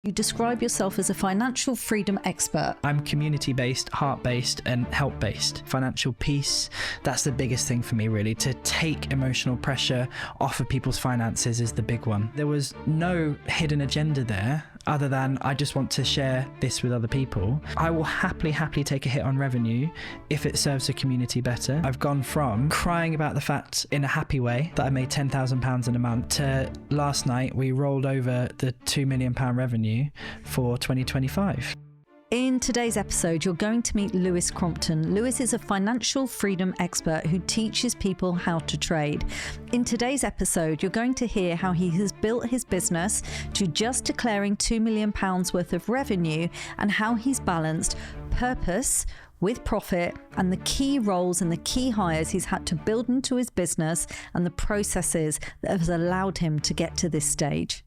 You describe yourself as a financial freedom expert. I'm community-based, heart-based, and help-based. Financial peace, that's the biggest thing for me, really. To take emotional pressure off of people's finances is the big one. There was no hidden agenda there, other than I just want to share this with other people. I will happily take a hit on revenue if it serves the community better. I've gone from crying about the fact in a happy way that I made £10,000 in a month to last night we rolled over the £2 million revenue for 2025. In today's episode, you're going to meet Lewis Crompton. Lewis is a financial freedom expert who teaches people how to trade. In today's episode, you're going to hear how he has built his business to just declaring £2 million worth of revenue and how he's balanced purpose with profit and the key roles and the key hires he's had to build into his business and the processes that have allowed him to get to this stage.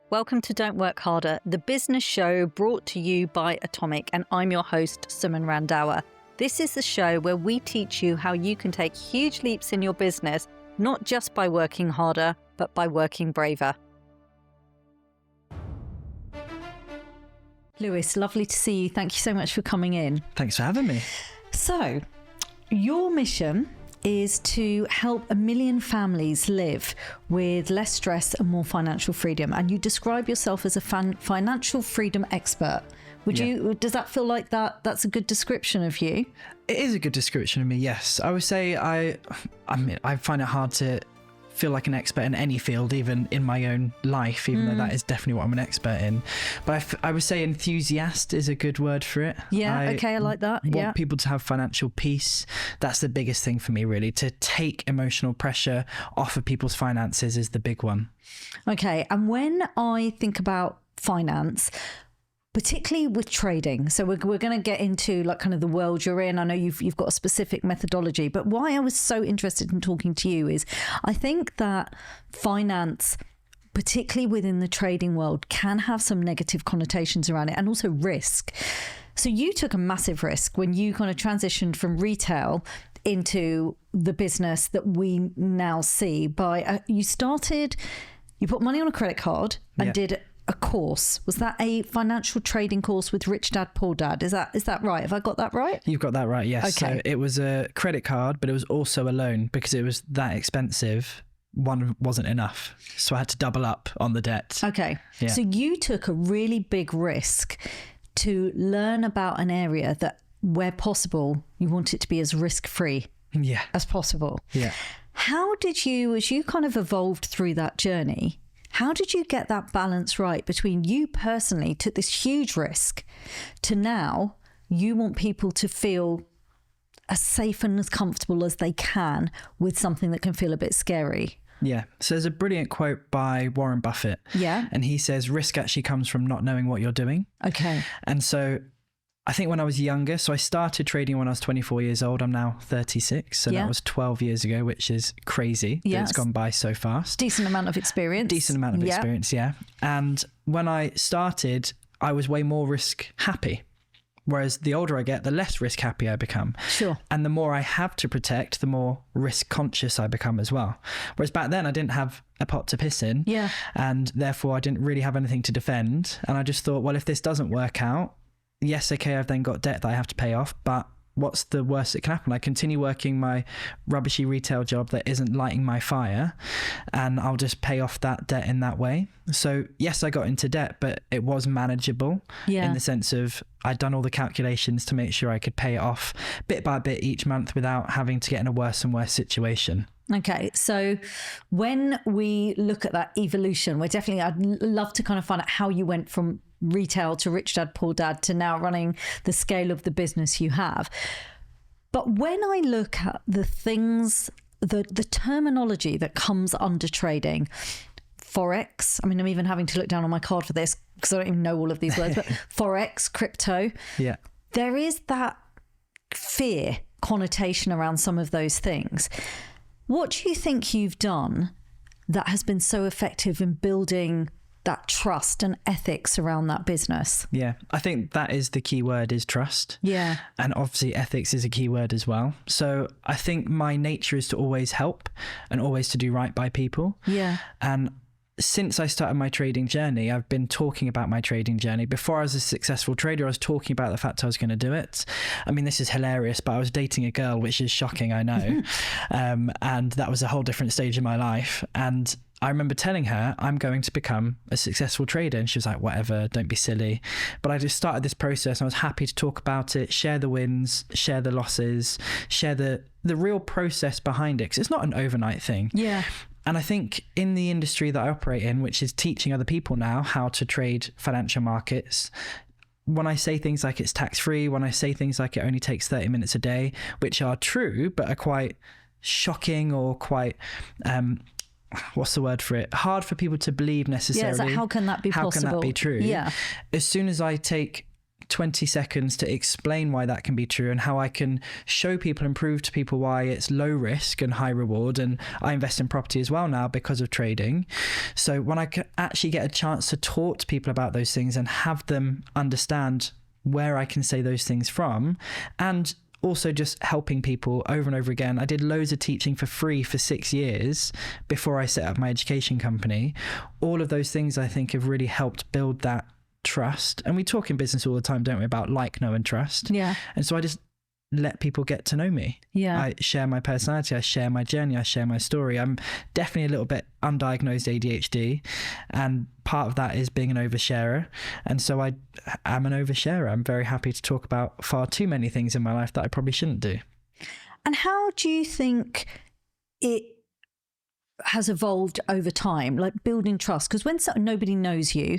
Welcome to Don't Work Harder, the business show brought to you by Atomic, and I'm your host, Suman Randhawa. This is the show where we teach you how you can take huge leaps in your business, not just by working harder, but by working braver. Lewis, lovely to see you. Thank you so much for coming in. Thanks for having me. So, your mission is to help 1 million families live with less stress and more financial freedom. And you describe yourself as a financial freedom expert. Does that feel like that's a good description of you? It is a good description of me, yes. I would say I find it hard to feel like an expert in any field, even in my own life, even though that is definitely what I'm an expert in. But I would say enthusiast is a good word for it. Yeah, I like that. I want people to have financial peace. That's the biggest thing for me, really. To take emotional pressure off of people's finances is the big one. Okay, and when I think about finance, particularly with trading, so we're going to get into like kind of the world you're in. I know you've got a specific methodology, but why I was so interested in talking to you is I think that finance, particularly within the trading world, can have some negative connotations around it, and also risk. So you took a massive risk when you kind of transitioned from retail into the business that we now see. You put money on a credit card and did a course. Was that a financial trading course with Rich Dad Poor Dad? Is that right? Have I got that right? You've got that right, yes. Okay. So it was a credit card, but it was also a loan because it was that expensive. One wasn't enough. So I had to double up on the debt. Okay. Yeah. So you took a really big risk to learn about an area that, where possible, you want it to be as risk-free as possible. Yeah. How did you, as you kind of evolved through that journey, how did you get that balance right between you personally took this huge risk to now you want people to feel as safe and as comfortable as they can with something that can feel a bit scary? Yeah. So there's a brilliant quote by Warren Buffett. Yeah. And he says, risk actually comes from not knowing what you're doing. Okay. And so I think when I was younger, so I started trading when I was 24 years old. I'm now 36. So that was 12 years ago, which is crazy. Yes. It's gone by so fast. Decent amount of experience. Experience, yeah. And when I started, I was way more risk happy. Whereas the older I get, the less risk happy I become. Sure. And the more I have to protect, the more risk conscious I become as well. Whereas back then I didn't have a pot to piss in. Yeah. And therefore I didn't really have anything to defend. And I just thought, well, if this doesn't work out, yes, okay, I've then got debt that I have to pay off, but what's the worst that can happen? I continue working my rubbishy retail job that isn't lighting my fire, and I'll just pay off that debt in that way. So yes, I got into debt, but it was manageable in the sense of I'd done all the calculations to make sure I could pay it off bit by bit each month without having to get in a worse and worse situation. Okay, so when we look at that evolution, I'd love to kind of find out how you went from retail to Rich Dad Poor Dad to now running the scale of the business you have. But when I look at the things, the terminology that comes under trading, Forex, I mean, I'm even having to look down on my card for this because I don't even know all of these words, but Forex, crypto, there is that fear connotation around some of those things. What do you think you've done that has been so effective in building that trust and ethics around that business? Yeah, I think that is the key word, is trust. Yeah. And obviously ethics is a key word as well. So I think my nature is to always help and always to do right by people. Yeah. And since I started my trading journey, I've been talking about my trading journey. Before I was a successful trader, I was talking about the fact I was going to do it. I mean, this is hilarious, but I was dating a girl, which is shocking, I know. And that was a whole different stage in my life. And I remember telling her, I'm going to become a successful trader. And she was like, whatever, don't be silly. But I just started this process. And I was happy to talk about it, share the wins, share the losses, share the real process behind it. Because it's not an overnight thing. Yeah. And I think in the industry that I operate in, which is teaching other people now how to trade financial markets, when I say things like it's tax-free, when I say things like it only takes 30 minutes a day, which are true, but are quite shocking or quite, what's the word for it? Hard for people to believe necessarily. Yeah, it's like, how can that be possible? How can that be true? Yeah. As soon as I take 20 seconds to explain why that can be true and how I can show people and prove to people why it's low risk and high reward. And I invest in property as well now because of trading. So when I can actually get a chance to talk to people about those things and have them understand where I can say those things from, and also just helping people over and over again. I did loads of teaching for free for 6 years before I set up my education company. All of those things I think have really helped build that trust. And we talk in business all the time, don't we, about like, know and trust. Yeah. And so I just let people get to know me. Yeah. I share my personality, I share my journey, I share my story. I'm definitely a little bit undiagnosed ADHD, and part of that is being an oversharer. And so I am an oversharer. I'm very happy to talk about far too many things in my life that I probably shouldn't do. And how do you think it has evolved over time, like building trust? Because when nobody knows you,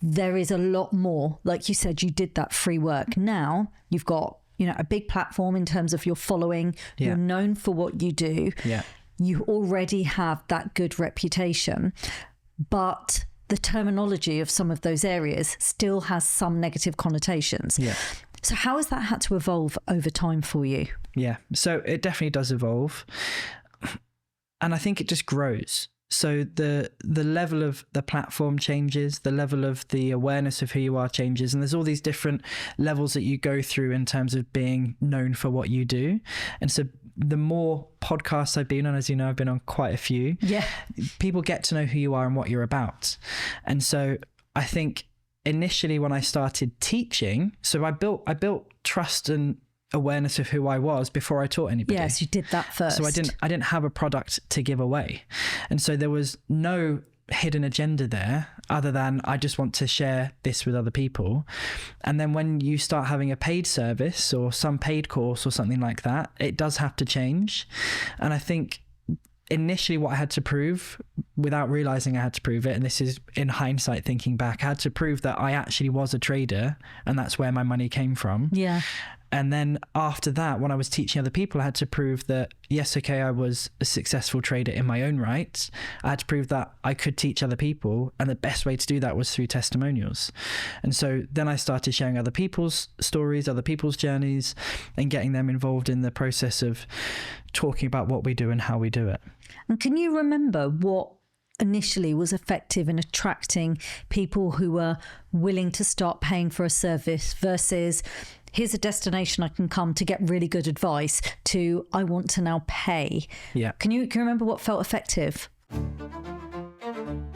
there is a lot more. Like you said, you did that free work. Now you've got, you know, a big platform in terms of your following. Yeah. You're known for what you do. Yeah. You already have that good reputation, but the terminology of some of those areas still has some negative connotations. Yeah. So how has that had to evolve over time for you? Yeah. So it definitely does evolve. And I think it just grows. So the level of the platform changes, the level of the awareness of who you are changes. And there's all these different levels that you go through in terms of being known for what you do. And so the more podcasts I've been on, as you know, I've been on quite a few. Yeah. People get to know who you are and what you're about. And so I think initially when I started teaching, so I built trust and awareness of who I was before I taught anybody. Yes, you did that first. So I didn't have a product to give away. And so there was no hidden agenda there other than I just want to share this with other people. And then when you start having a paid service or some paid course or something like that, it does have to change. And I think initially what I had to prove, without realizing I had to prove it, and this is in hindsight thinking back, I had to prove that I actually was a trader and that's where my money came from. Yeah. And then after that, when I was teaching other people, I had to prove that, yes, okay, I was a successful trader in my own right. I had to prove that I could teach other people. And the best way to do that was through testimonials. And so then I started sharing other people's stories, other people's journeys, and getting them involved in the process of talking about what we do and how we do it. And can you remember what initially was effective in attracting people who were willing to start paying for a service versus here's a destination I can come to get really good advice to I want to now pay? Yeah. Can you remember what felt effective?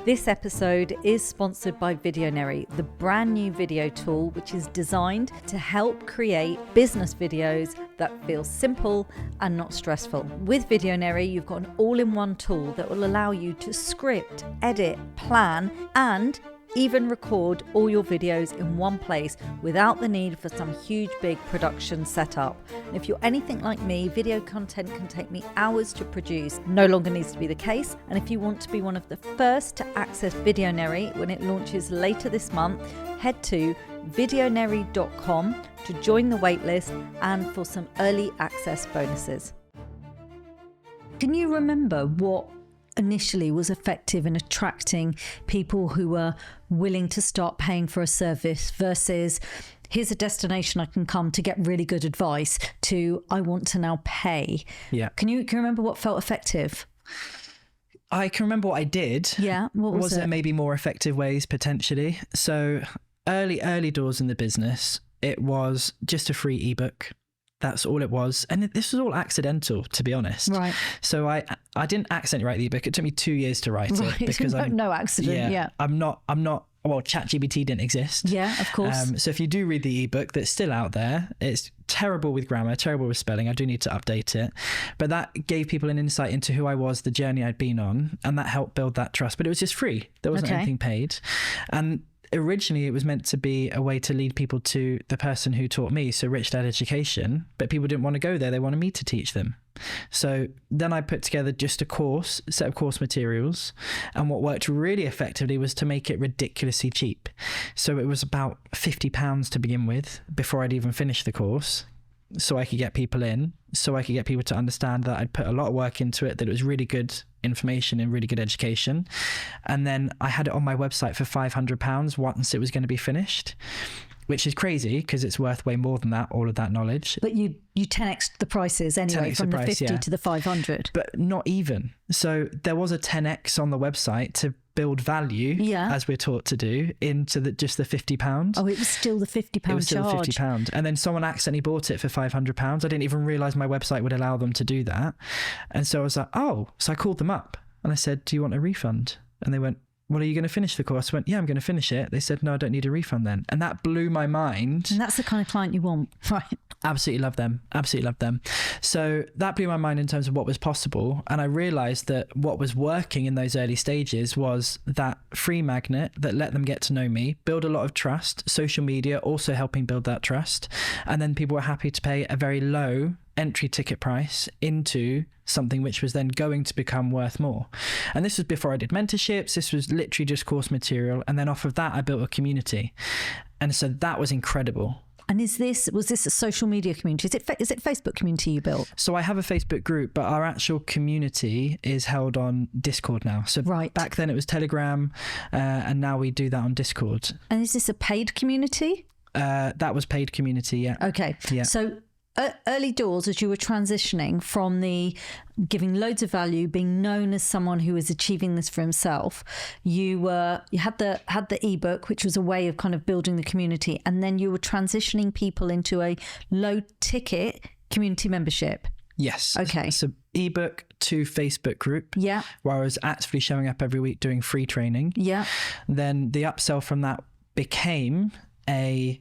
This episode is sponsored by Videonary, the brand new video tool which is designed to help create business videos that feel simple and not stressful. With Videonary, you've got an all-in-one tool that will allow you to script, edit, plan, and even record all your videos in one place without the need for some huge big production setup. And if you're anything like me, video content can take me hours to produce. No longer needs to be the case. And if you want to be one of the first to access Videonary when it launches later this month, head to videonary.com to join the waitlist and for some early access bonuses. Can you remember what initially was effective in attracting people who were willing to start paying for a service versus here's a destination I can come to get really good advice to I want to now pay? Yeah. Can you remember what felt effective? I can remember what I did. Yeah. What was it? There maybe more effective ways potentially? So early doors in the business, it was just a free ebook. That's all it was. And this was all accidental, to be honest. Right. So I didn't accidentally write the ebook. It took me 2 years to write it because no accident. Yeah. I'm not, well, ChatGPT didn't exist. Yeah, of course. So if you do read the ebook that's still out there, it's terrible with grammar, terrible with spelling. I do need to update it. But that gave people an insight into who I was, the journey I'd been on, and that helped build that trust. But it was just free. There wasn't anything paid. And originally it was meant to be a way to lead people to the person who taught me, so Rich Dad Education, but people didn't want to go there. They wanted me to teach them. So then I put together just a set of course materials, and what worked really effectively was to make it ridiculously cheap. So it was about £50 to begin with before I'd even finished the course, so I could get people in, so I could get people to understand that I'd put a lot of work into it, that it was really good information and really good education. And then I had it on my website for £500 once it was going to be finished, which is crazy because it's worth way more than that, all of that knowledge. But you 10x the prices anyway, from the 50 to the 500. But not even. So there was a 10x on the website to build value, as we're taught to do, into just the £50. Oh, it was still the £50 It was still charge. the £50. And then someone accidentally bought it for £500. I didn't even realise my website would allow them to do that. And so I was like, oh. So I called them up and I said, do you want a refund? And they went, well, are you going to finish the course? I went, yeah, I'm going to finish it. They said, no, I don't need a refund then. And that blew my mind. And that's the kind of client you want, right? Absolutely love them. Absolutely love them. So that blew my mind in terms of what was possible. And I realized that what was working in those early stages was that free magnet that let them get to know me, build a lot of trust, social media also helping build that trust. And then people were happy to pay a very low entry ticket price into something which was then going to become worth more. And this was before I did mentorships. This was literally just course material. And then off of that, I built a community. And so that was incredible. And was this a social media community? Is it Facebook community you built? So I have a Facebook group, but our actual community is held on Discord now. So back then it was Telegram, and now we do that on Discord. And is this a paid community? That was paid community, yeah. Okay. Yeah. So early doors, as you were transitioning from the giving loads of value, being known as someone who is achieving this for himself, you had the ebook, which was a way of kind of building the community, and then you were transitioning people into a low ticket community membership. Yes. Okay. So ebook to Facebook group. Yeah. Where I was actively showing up every week doing free training. Yeah. Then the upsell from that became a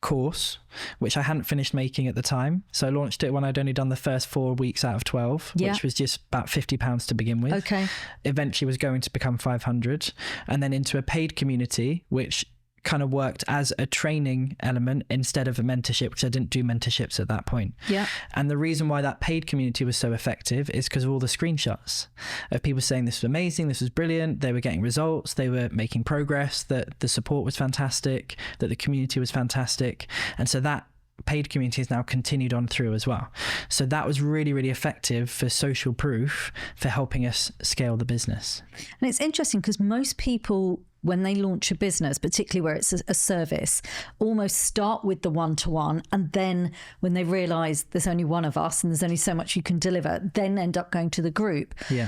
course, which I hadn't finished making at the time. So I launched it when I'd only done the first 4 weeks out of 12, which was just about £50 to begin with. Okay. Eventually was going to become 500, and then into a paid community, which kind of worked as a training element instead of a mentorship, because I didn't do mentorships at that point. Yeah. And the reason why that paid community was so effective is because of all the screenshots of people saying this was amazing, this was brilliant, they were getting results, they were making progress, that the support was fantastic, that the community was fantastic. And so that paid community has now continued on through as well. So that was really, really effective for social proof for helping us scale the business. And it's interesting because most people, when they launch a business, particularly where it's a service, almost start with the one-to-one, and then when they realise there's only one of us and there's only so much you can deliver, then end up going to the group. Yeah.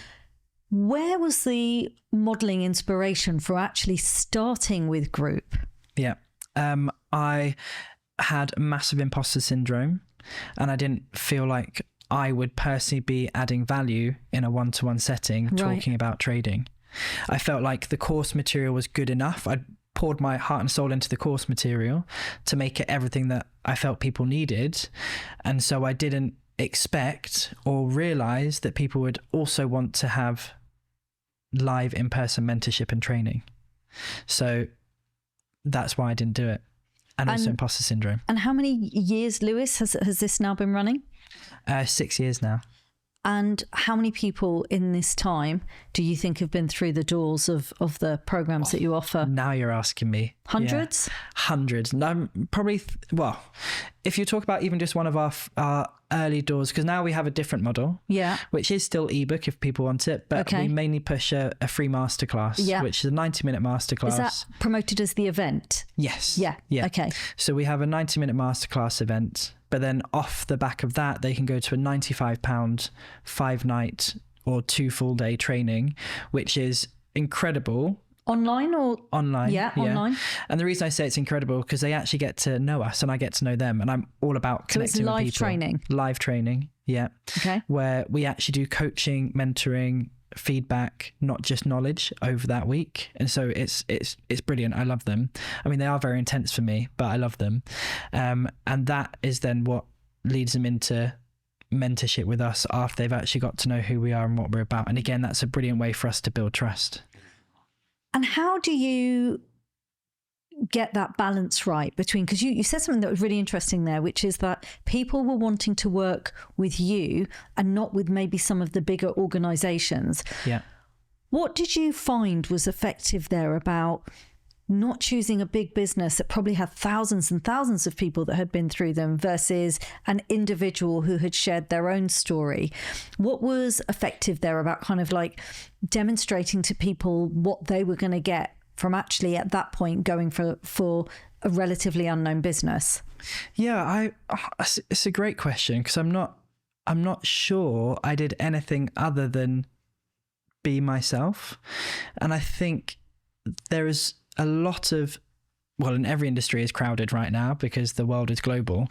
Where was the modelling inspiration for actually starting with group? Yeah. I had massive imposter syndrome, and I didn't feel like I would personally be adding value in a one-to-one setting talking about trading. I felt like the course material was good enough. I'd poured my heart and soul into the course material to make it everything that I felt people needed. And so I didn't expect or realize that people would also want to have live in-person mentorship and training. So that's why I didn't do it. And also imposter syndrome. And how many years, Lewis, has this now been running? 6 years now. And how many people in this time do you think have been through the doors of the programs that you offer? Now you're asking me. Hundreds? Yeah. Hundreds. No, probably, well, if you talk about even just one of our early doors, because now we have a different model, which is still ebook if people want it, but we mainly push a free masterclass, which is a 90-minute masterclass. Is that promoted as the event? Yes. Yeah. Okay. So we have a 90-minute masterclass event, but then off the back of that, they can go to a £95 5-night or 2 full-day training, which is incredible. Online or? Online. Yeah, online. And the reason I say it's incredible because they actually get to know us and I get to know them, and I'm all about connecting with people. So it's live training. Yeah. Okay. Where we actually do coaching, mentoring, feedback, not just knowledge over that week. And so it's brilliant. I love them. I mean, they are very intense for me, but I love them. And that is then what leads them into mentorship with us after they've actually got to know who we are and what we're about. And again, that's a brilliant way for us to build trust. And how do you get that balance right between, because you said something that was really interesting there, which is that people were wanting to work with you and not with maybe some of the bigger organizations. Yeah. What did you find was effective there about not choosing a big business that probably had thousands and thousands of people that had been through them versus an individual who had shared their own story? What was effective there about kind of like demonstrating to people what they were going to get from actually at that point going for a relatively unknown business? Yeah, it's a great question because I'm not sure I did anything other than be myself. And I think there is a lot of, well, in every industry is crowded right now because the world is global,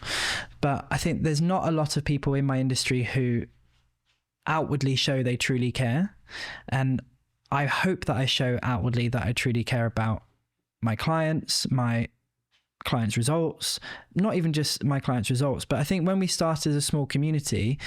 but I think there's not a lot of people in my industry who outwardly show they truly care. And I hope that I show outwardly that I truly care about my clients results, not even just my clients' results, but I think when we started as a small community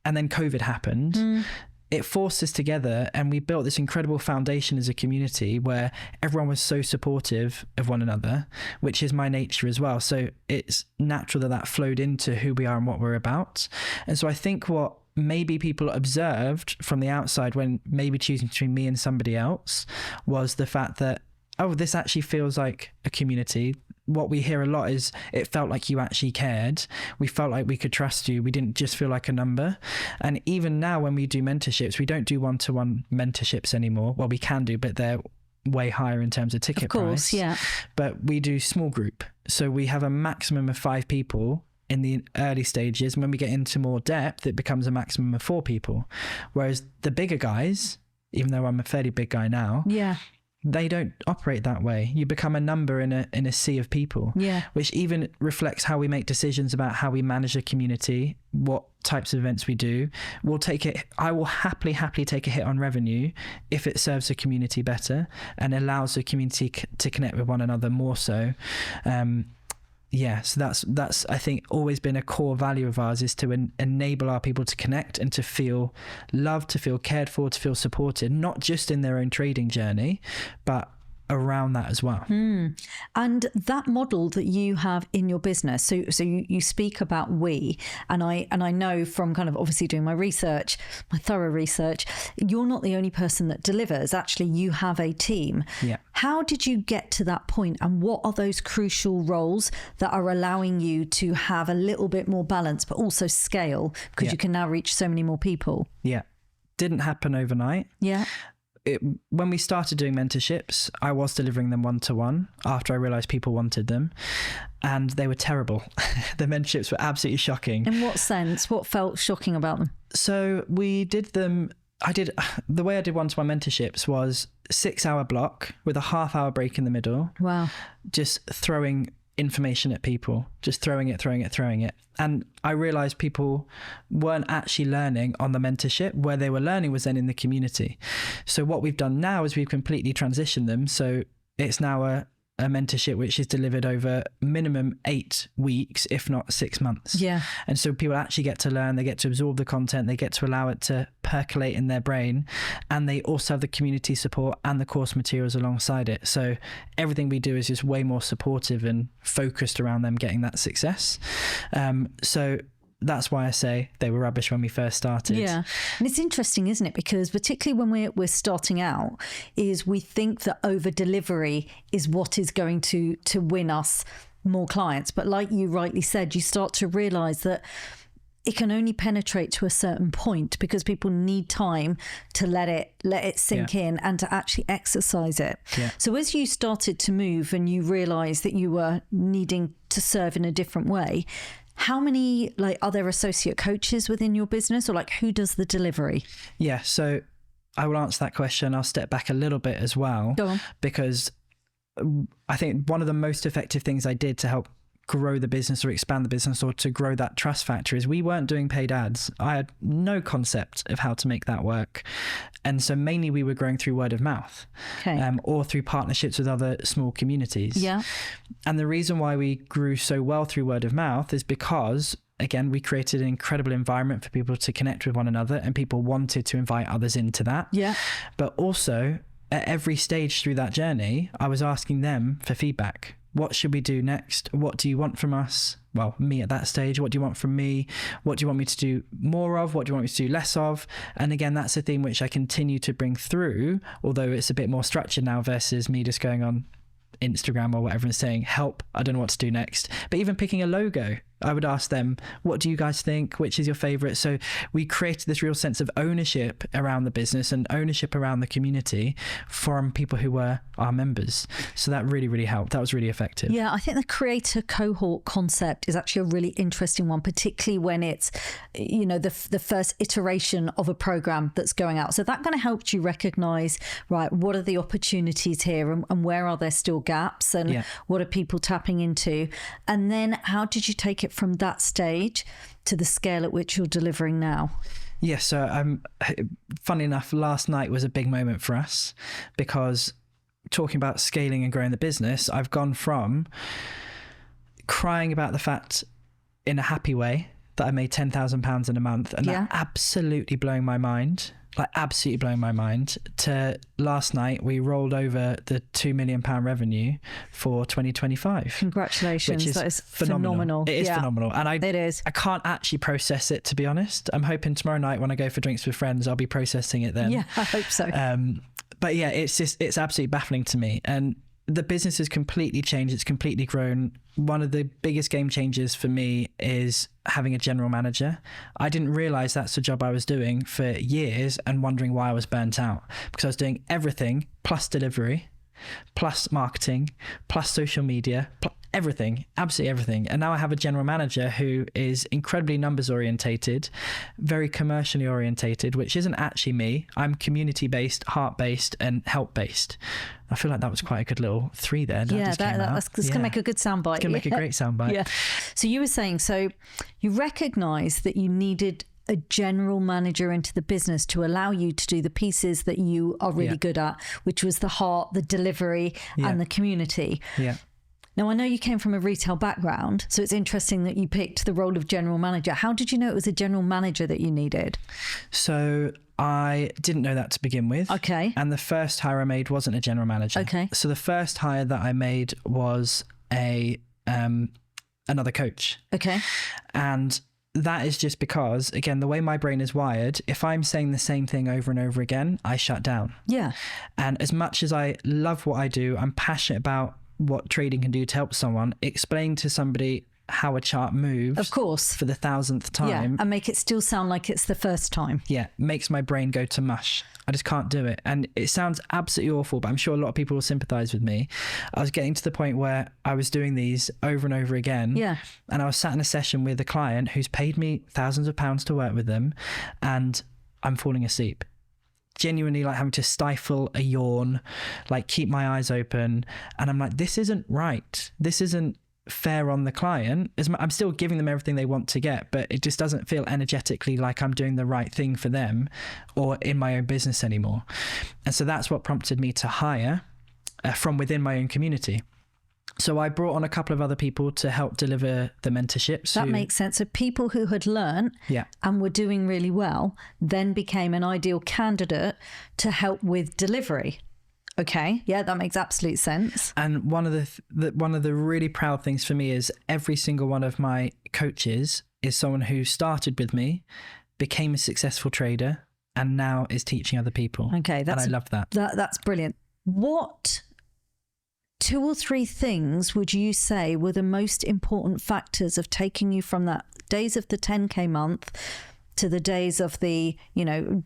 and then COVID happened, it forced us together and we built this incredible foundation as a community where everyone was so supportive of one another, which is my nature as well. So it's natural that flowed into who we are and what we're about. And so I think what maybe people observed from the outside when maybe choosing between me and somebody else was the fact that, oh, this actually feels like a community. What we hear a lot is it felt like you actually cared. We felt like we could trust you. We didn't just feel like a number. And even now when we do mentorships, we don't do one-to-one mentorships anymore. Well, we can do, but they're way higher in terms of ticket price. Of course, yeah. But we do small group. So we have a maximum of 5 people in the early stages. And when we get into more depth, it becomes a maximum of 4 people. Whereas the bigger guys, even though I'm a fairly big guy now, they don't operate that way. You become a number in a sea of people, which even reflects how we make decisions about how we manage a community, what types of events we do. I will happily take a hit on revenue if it serves the community better and allows the community to connect with one another more so. So that's I think always been a core value of ours, is to enable our people to connect and to feel loved, to feel cared for, to feel supported, not just in their own trading journey, but around that as well. And that model that you have in your business, so you speak about we, and I know from kind of obviously doing my thorough research, you're not the only person that delivers. Actually, you have a team. How did you get to that point, and what are those crucial roles that are allowing you to have a little bit more balance but also scale, because you can now reach so many more people? Didn't happen overnight. When we started doing mentorships, I was delivering them one-to-one after I realized people wanted them, and they were terrible. The mentorships were absolutely shocking. In what sense? What felt shocking about them? So we did them, the way I did one-to-one mentorships was 6-hour block with a half-hour break in the middle. Wow. Just throwing information at people, just throwing it. And I realized people weren't actually learning on the mentorship. Where they were learning was then in the community. So what we've done now is we've completely transitioned them. So it's now a mentorship which is delivered over minimum 8 weeks, if not 6 months. And so people actually get to learn, they get to absorb the content, they get to allow it to percolate in their brain, and they also have the community support and the course materials alongside it. So everything we do is just way more supportive and focused around them getting that success. So that's why I say they were rubbish when we first started. And it's interesting, isn't it? Because particularly when we're starting out, is we think that over delivery is what is going to win us more clients. But like you rightly said, you start to realize that it can only penetrate to a certain point because people need time to let it sink in and to actually exercise it. So as you started to move and you realized that you were needing to serve in a different way, how many, are there associate coaches within your business, or who does the delivery? So I will answer that question. I'll step back a little bit as well, because I think one of the most effective things I did to help grow the business or expand the business or to grow that trust factor is we weren't doing paid ads. I had no concept of how to make that work. And so mainly we were growing through word of mouth, or through partnerships with other small communities. Yeah. And the reason why we grew so well through word of mouth is because, again, we created an incredible environment for people to connect with one another, and people wanted to invite others into that. Yeah. But also at every stage through that journey, I was asking them for feedback. What should we do next? What do you want from us? Well, me at that stage, what do you want from me? What do you want me to do more of? What do you want me to do less of? And again, that's a theme which I continue to bring through, although it's a bit more structured now versus me just going on Instagram or whatever and saying, help, I don't know what to do next. But even picking a logo, I would ask them, what do you guys think? Which is your favorite? So we created this real sense of ownership around the business and ownership around the community from people who were our members. So that really, really helped. That was really effective. Yeah, I think the creator cohort concept is actually a really interesting one, particularly when it's, you know, the first iteration of a program that's going out. So that kind of helped you recognize, right, what are the opportunities here and where are there still gaps and what are people tapping into? And then how did you take it from that stage to the scale at which you're delivering now? Yeah, so funny enough, last night was a big moment for us, because talking about scaling and growing the business, I've gone from crying about the fact in a happy way that I made £10,000 in a month, and that absolutely blowing my mind, like absolutely blowing my mind, to last night we rolled over the £2 million revenue for 2025. Congratulations. Which is, that is phenomenal. It is phenomenal. And it is. I can't actually process it, to be honest. I'm hoping tomorrow night when I go for drinks with friends, I'll be processing it then. Yeah, I hope so. But yeah, it's absolutely baffling to me. And the business has completely changed. It's completely grown. One of the biggest game changers for me is having a general manager. I didn't realize that's the job I was doing for years and wondering why I was burnt out, because I was doing everything plus delivery, plus marketing, plus social media, everything, absolutely everything. And now I have a general manager who is incredibly numbers orientated, very commercially orientated, which isn't actually me. I'm community based, heart based, and help based. I feel like that was quite a good little 3 there. That's going to make a good soundbite. It's going to make a great soundbite. Yeah. So you were saying, so you recognise that you needed a general manager into the business to allow you to do the pieces that you are really good at, which was the heart, the delivery, and the community. Yeah. Now, I know you came from a retail background, so it's interesting that you picked the role of general manager. How did you know it was a general manager that you needed? So I didn't know that to begin with. Okay. And the first hire I made wasn't a general manager. Okay. So the first hire that I made was another coach. Okay. And that is just because, again, the way my brain is wired, if I'm saying the same thing over and over again, I shut down. Yeah. And as much as I love what I do, I'm passionate about what trading can do to help someone, explain to somebody how a chart moves, of course, for the 1000th time, and make it still sound like it's the first time, makes my brain go to mush. I just can't do it. And it sounds absolutely awful, but I'm sure a lot of people will sympathize with me. I was getting to the point where I was doing these over and over again, and I was sat in a session with a client who's paid me thousands of pounds to work with them, and I'm falling asleep. Genuinely, like having to stifle a yawn, like keep my eyes open. And I'm like, this isn't right. This isn't fair on the client. I'm still giving them everything they want to get, but it just doesn't feel energetically like I'm doing the right thing for them or in my own business anymore. And so that's what prompted me to hire from within my own community. So I brought on a couple of other people to help deliver the mentorships. That makes sense. So people who had learned and were doing really well then became an ideal candidate to help with delivery. Okay. Yeah, that makes absolute sense. And one of the really proud things for me is every single one of my coaches is someone who started with me, became a successful trader, and now is teaching other people. Okay. And I love that. That's brilliant. What 2 or 3 things would you say were the most important factors of taking you from that days of the 10K month to the days of the,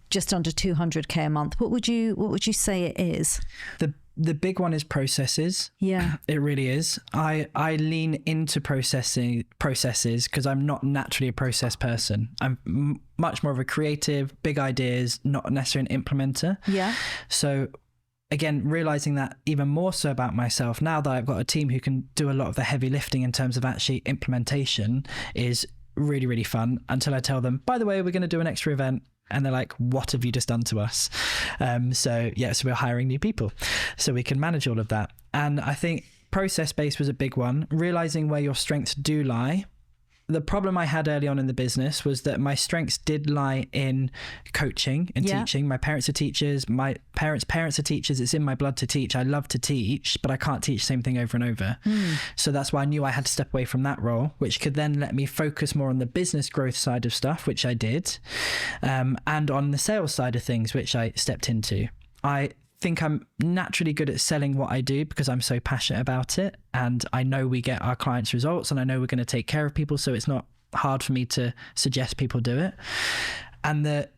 just under 200K a month? What would you say it is? The The big one is processes. Yeah. It really is. I lean into processes because I'm not naturally a process person. I'm much more of a creative, big ideas, not necessarily an implementer. Yeah. So again, realizing that even more so about myself now that I've got a team who can do a lot of the heavy lifting in terms of actually implementation is really, really fun, until I tell them, by the way, we're going to do an extra event. And they're like, what have you just done to us? So we're hiring new people so we can manage all of that. And I think process-based was a big one, realizing where your strengths do lie. The problem I had early on in the business was that my strengths did lie in coaching and teaching. My parents are teachers. My parents are teachers. It's in my blood to teach. I love to teach, but I can't teach the same thing over and over. So that's why I knew I had to step away from that role, which could then let me focus more on the business growth side of stuff, which I did, and on the sales side of things, which I stepped into. I think I'm naturally good at selling what I do because I'm so passionate about it, and I know we get our clients results, and I know we're going to take care of people, so it's not hard for me to suggest people do it. And the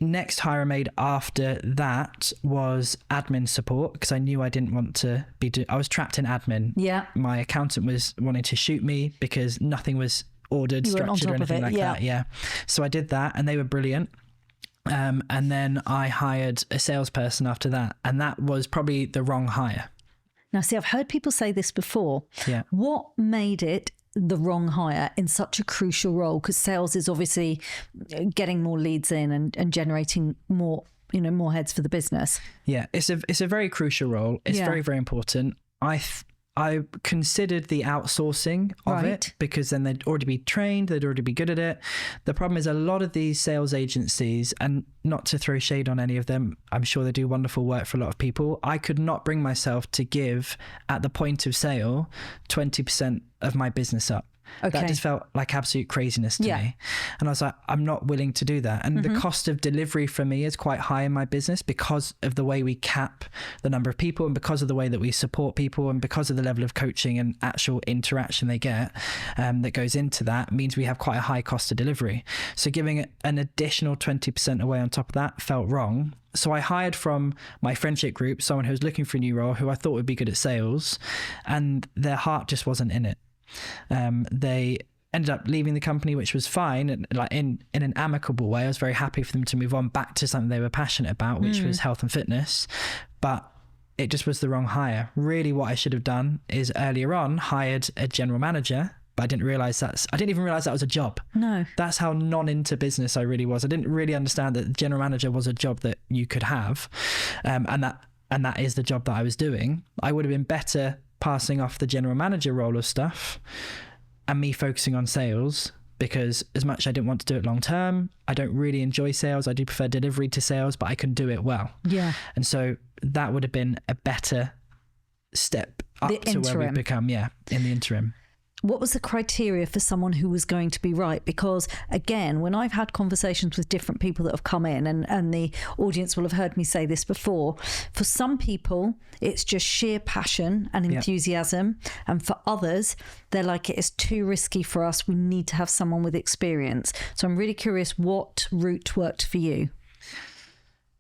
next hire I made after that was admin support, because I knew I didn't want to be I was trapped in admin. Yeah. My accountant was wanting to shoot me because nothing was ordered, structured or anything like that. Yeah. So I did that, and they were brilliant. And then I hired a salesperson after that, and that was probably the wrong hire. Now, see, I've heard people say this before. Yeah. What made it the wrong hire in such a crucial role? Because sales is obviously getting more leads in and generating more, more heads for the business. Yeah, it's a very crucial role. It's very, very important. I considered the outsourcing of it, because then they'd already be trained, they'd already be good at it. The problem is a lot of these sales agencies, and not to throw shade on any of them, I'm sure they do wonderful work for a lot of people. I could not bring myself to give at the point of sale 20% of my business up. Okay. That just felt like absolute craziness to me. And I was like, I'm not willing to do that. And the cost of delivery for me is quite high in my business because of the way we cap the number of people, and because of the way that we support people, and because of the level of coaching and actual interaction they get that goes into that, means we have quite a high cost of delivery. So giving an additional 20% away on top of that felt wrong. So I hired from my friendship group someone who was looking for a new role, who I thought would be good at sales, and their heart just wasn't in it. They ended up leaving the company, which was fine, and like in an amicable way. I was very happy for them to move on back to something they were passionate about, which was health and fitness, but it just was the wrong hire. Really, what I should have done is earlier on hired a general manager, but I didn't even realize that was a job. No. That's how into business I really was. I didn't really understand that the general manager was a job that you could have, and that is the job that I was doing. I would have been better passing off the general manager role of stuff and me focusing on sales, because as much as I didn't want to do it long term, I don't really enjoy sales. I do prefer delivery to sales, but I can do it well. Yeah. And so that would have been a better step up to where we've become, in the interim. What was the criteria for someone who was going to be right? Because again, when I've had conversations with different people that have come in, and the audience will have heard me say this before, for some people, it's just sheer passion and enthusiasm. And for others, they're like, it is too risky for us. We need to have someone with experience. So I'm really curious what route worked for you.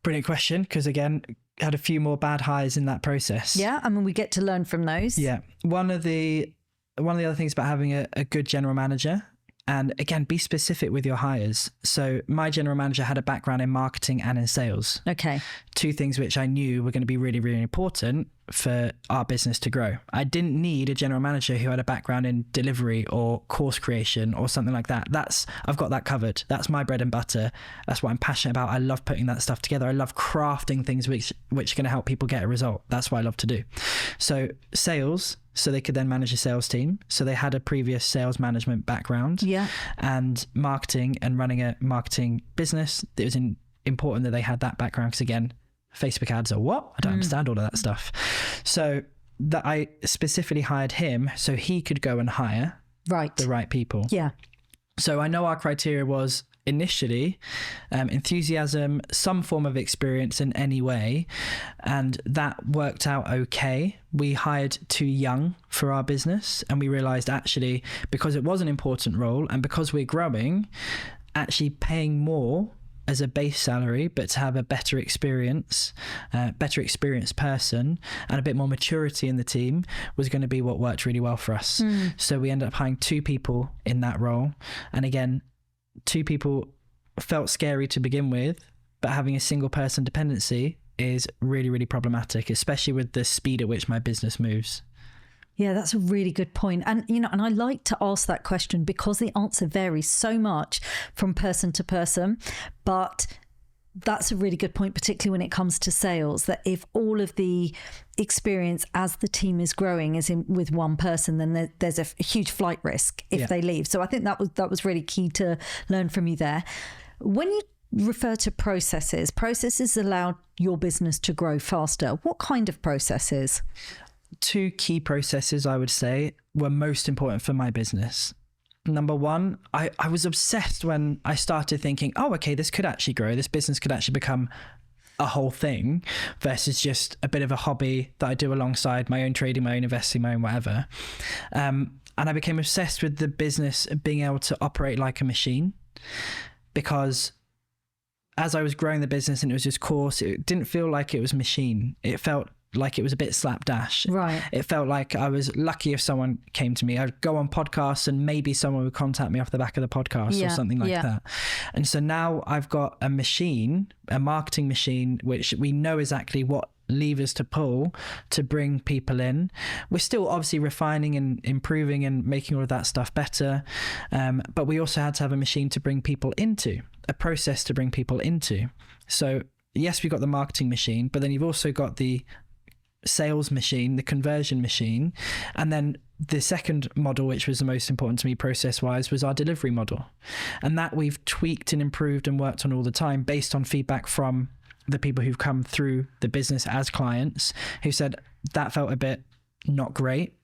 Brilliant question. Because again, had a few more bad hires in that process. Yeah. I mean, we get to learn from those. Yeah. One of the other things about having a good general manager, and again, be specific with your hires. So my general manager had a background in marketing and in sales. Okay. Two things which I knew were going to be really, really important for our business to grow. I didn't need a general manager who had a background in delivery or course creation or something like that. I've got that covered. That's my bread and butter. That's what I'm passionate about. I love putting that stuff together. I love crafting things which are going to help people get a result. That's what I love to do. So sales, so they could then manage a sales team. So they had a previous sales management background. Yeah. And marketing and running a marketing business. It was important that they had that background, because again, Facebook ads are what? I don't understand all of that stuff. So that I specifically hired him so he could go and hire the right people. Yeah. So I know our criteria was initially enthusiasm, some form of experience in any way, and that worked out okay. We hired too young for our business, and we realized actually, because it was an important role and because we're growing, actually paying more as a base salary, but to have a better experienced person and a bit more maturity in the team was going to be what worked really well for us. So we ended up hiring 2 people in that role. And again, 2 people felt scary to begin with, but having a single person dependency is really, really problematic, especially with the speed at which my business moves. Yeah, that's a really good point. And, and I like to ask that question because the answer varies so much from person to person. But that's a really good point, particularly when it comes to sales, that if all of the experience as the team is growing is in with one person, then there's a huge flight risk if they leave. So I think that was really key to learn from you there. When you refer to processes allow your business to grow faster. What kind of processes? 2 key processes, I would say, were most important for my business. Number 1, I was obsessed when I started thinking, oh, okay, this could actually grow. This business could actually become a whole thing versus just a bit of a hobby that I do alongside my own trading, my own investing, my own whatever. And I became obsessed with the business being able to operate like a machine, because as I was growing the business and it was just course, it didn't feel like it was machine. It felt like it was a bit slapdash. Right. It felt like I was lucky if someone came to me. I'd go on podcasts and maybe someone would contact me off the back of the podcast or something like that. And so now I've got a machine, a marketing machine, which we know exactly what levers to pull to bring people in. We're still obviously refining and improving and making all of that stuff better. But we also had to have a machine to bring people into, a process to bring people into. So yes, we've got the marketing machine, but then you've also got the sales machine, the conversion machine. And then the second model, which was the most important to me process wise, was our delivery model. And that we've tweaked and improved and worked on all the time based on feedback from the people who've come through the business as clients, who said that felt a bit not great.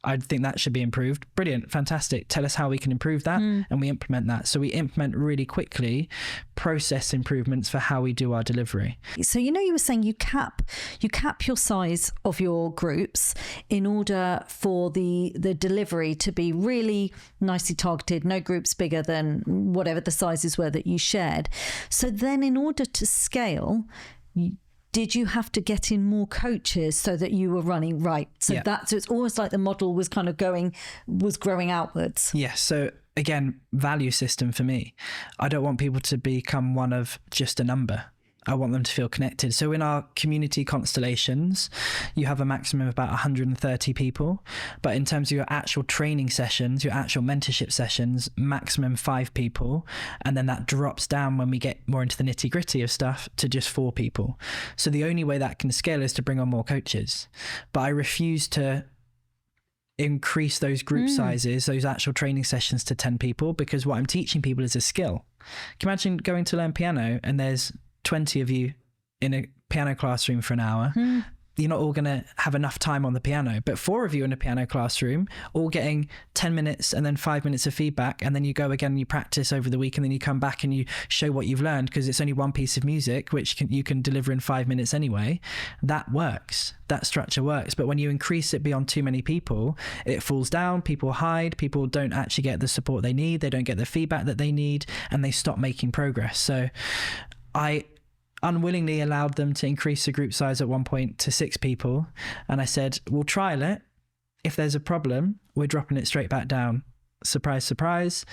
I think that should be improved. Brilliant. Fantastic. Tell us how we can improve that. And we implement that. So we implement really quickly process improvements for how we do our delivery. So, you were saying you cap your size of your groups in order for the delivery to be really nicely targeted, no groups bigger than whatever the sizes were that you shared. So then in order to scale, did you have to get in more coaches so that you were running right? So so it's almost like the model was kind of growing outwards. Yes. So again, value system for me. I don't want people to become one of just a number. I want them to feel connected. So in our community constellations, you have a maximum of about 130 people. But in terms of your actual training sessions, your actual mentorship sessions, maximum 5 people. And then that drops down when we get more into the nitty gritty of stuff to just 4 people. So the only way that can scale is to bring on more coaches. But I refuse to increase those group sizes, those actual training sessions to 10 people, because what I'm teaching people is a skill. Can you imagine going to learn piano and there's 20 of you in a piano classroom for an hour? You're not all going to have enough time on the piano, but 4 of you in a piano classroom, all getting 10 minutes and then 5 minutes of feedback. And then you go again and you practice over the week, and then you come back and you show what you've learned, because it's only one piece of music, which you can deliver in 5 minutes anyway. That works. That structure works. But when you increase it beyond too many people, it falls down. People hide. People don't actually get the support they need. They don't get the feedback that they need, and they stop making progress. So I unwillingly allowed them to increase the group size at one point to 6 people. And I said, we'll trial it. If there's a problem, we're dropping it straight back down. Surprise, surprise.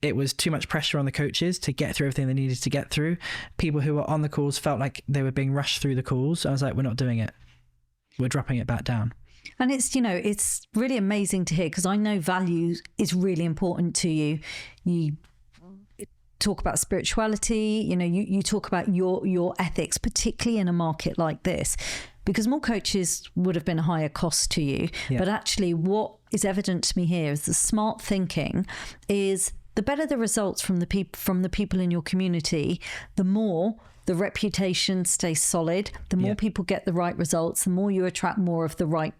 It was too much pressure on the coaches to get through everything they needed to get through. People who were on the calls felt like they were being rushed through the calls. I was like, we're not doing it. We're dropping it back down. And it's, it's really amazing to hear, because I know value is really important to you. You talk about spirituality, you talk about your ethics, particularly in a market like this, because more coaches would have been a higher cost to you. But actually what is evident to me here is the smart thinking is the better the results from the people in your community, the more the reputation stays solid, the more people get the right results, the more you attract more of the right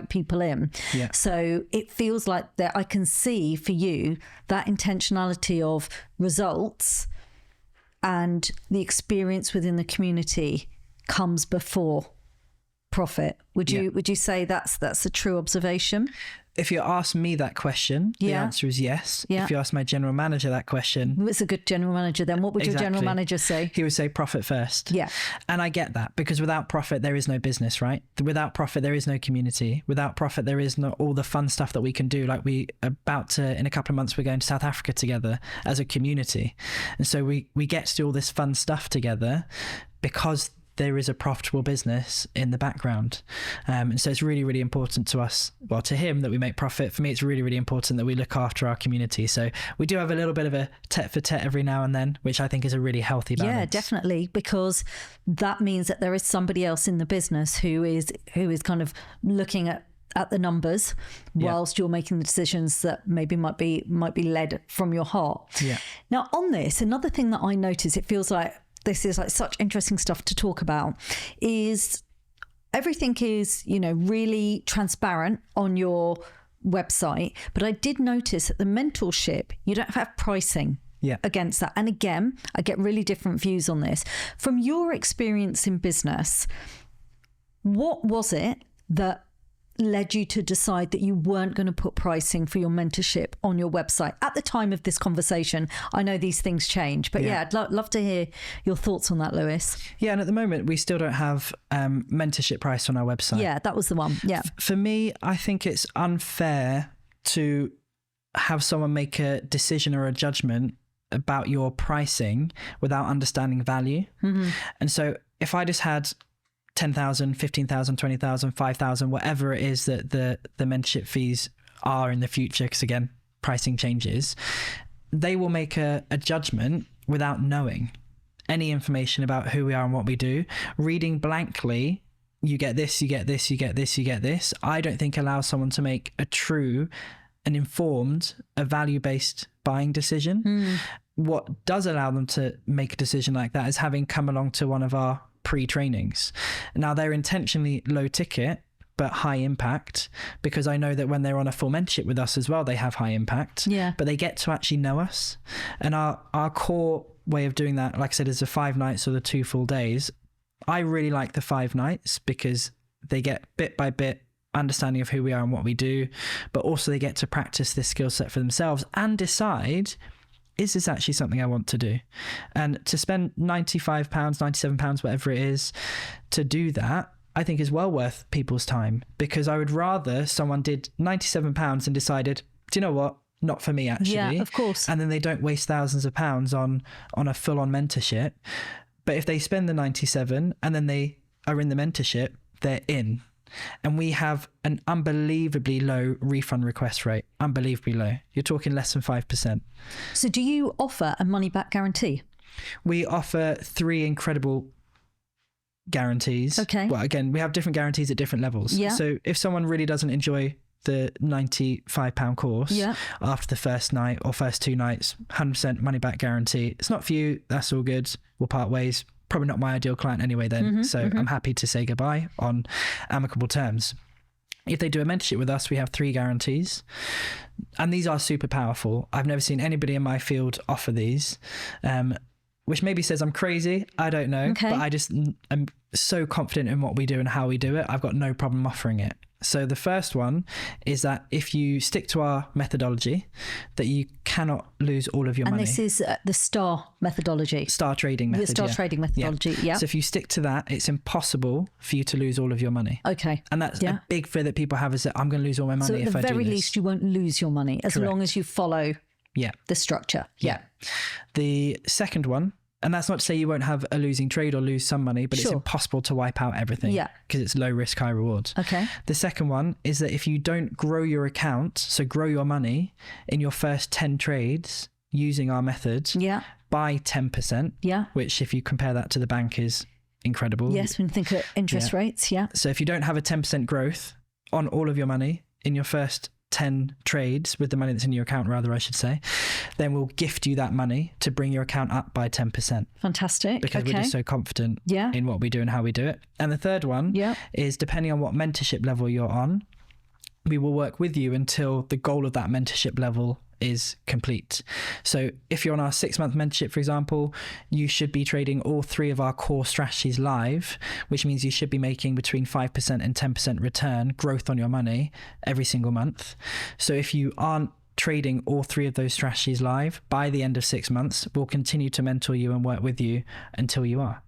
people in. So it feels like that I can see for you that intentionality of results and the experience within the community comes before profit. Would you say that's a true observation? If you ask me that question, the Yeah. answer is yes. Yeah. If you ask my general manager that question, It's a good general manager then. What would your general Exactly. manager say? he would say profit first. Yeah. And I get that, because without profit, there is no business, right? Without profit, there is no community. Without profit, there is not all the fun stuff that we can do. Like in a couple of months, we're going to South Africa together as a community. And so we get to do all this fun stuff together because there is a profitable business in the background. And so it's really, really important to us, well, to him, that we make profit. For me, it's really, really important that we look after our community. So we do have a little bit of a tete for tete every now and then, which I think is a really healthy balance. Yeah, definitely, because that means that there is somebody else in the business who is kind of looking at the numbers whilst you're making the decisions that maybe might be led from your heart. Yeah. Now, on this, another thing that I notice, it feels like this is like such interesting stuff to talk about, is everything is, really transparent on your website. But I did notice that the mentorship, you don't have pricing against that. And again, I get really different views on this. From your experience in business, what was it that led you to decide that you weren't going to put pricing for your mentorship on your website at the time of this conversation? I know these things change, but I'd love to hear your thoughts on that, Lewis. Yeah, and at the moment, we still don't have mentorship price on our website. Yeah, that was the one. Yeah. For me, I think it's unfair to have someone make a decision or a judgment about your pricing without understanding value. Mm-hmm. And so if I just had 10,000, 15,000, 20,000, 5,000, whatever it is that the mentorship fees are in the future, because again, pricing changes, they will make a judgment without knowing any information about who we are and what we do. Reading blankly, you get this, you get this, you get this, you get this, I don't think allows someone to make a true and informed, a value-based buying decision. What does allow them to make a decision like that is having come along to one of our pre-trainings. Now, they're intentionally low ticket but high impact, because I know that when they're on a full mentorship with us as well, they have high impact. Yeah. But they get to actually know us. And our core way of doing that, like I said, is the 5 nights or the 2 full days. I really like the 5 nights because they get bit by bit understanding of who we are and what we do, but also they get to practice this skill set for themselves and decide, is this actually something I want to do? And to spend £95, £97, whatever it is, to do that, I think is well worth people's time, because I would rather someone did £97 and decided, do you know what? Not for me, actually. Yeah, of course. And then they don't waste thousands of pounds on a full-on mentorship. But if they spend the 97 and then they are in the mentorship, they're in. And we have an unbelievably low refund request rate. Unbelievably low. You're talking less than 5%. So do you offer a money back guarantee? We offer 3 incredible guarantees. Okay. Well, again, we have different guarantees at different levels. Yeah. So if someone really doesn't enjoy the £95 course after the first night or first 2 nights, 100% money back guarantee. It's not for you. That's all good. We'll part ways. Probably not my ideal client anyway then. I'm happy to say goodbye on amicable terms. If they do a mentorship with us, we have 3 guarantees, and these are super powerful. I've never seen anybody in my field offer these, which maybe says I'm crazy. I don't know, but I'm so confident in what we do and how we do it. I've got no problem offering it. So the first one is that if you stick to our methodology, that you cannot lose all of your money. And this is the STAR methodology. STAR trading method. The STAR trading methodology, yeah. So if you stick to that, it's impossible for you to lose all of your money. Okay. And that's a big fear that people have, is that I'm going to lose all my money if I do this. So at the very least, you won't lose your money as long as you follow the structure. Yeah. The second one, and that's not to say you won't have a losing trade or lose some money, but it's impossible to wipe out everything because it's low risk, high reward. Okay. The second one is that if you don't grow your account, so grow your money in your first 10 trades using our method by 10%, which if you compare that to the bank is incredible. Yes, when you think of interest rates, So if you don't have a 10% growth on all of your money in your first 10 trades with the money that's in your account, rather, I should say, then we'll gift you that money to bring your account up by 10%. Fantastic. Because we're just so confident in what we do and how we do it. And the third one is, depending on what mentorship level you're on, we will work with you until the goal of that mentorship level is complete. So if you're on our 6-month mentorship, for example, you should be trading all 3 of our core strategies live, which means you should be making between 5% and 10% return growth on your money every single month. So if you aren't trading all 3 of those strategies live, by the end of 6 months, we'll continue to mentor you and work with you until you are.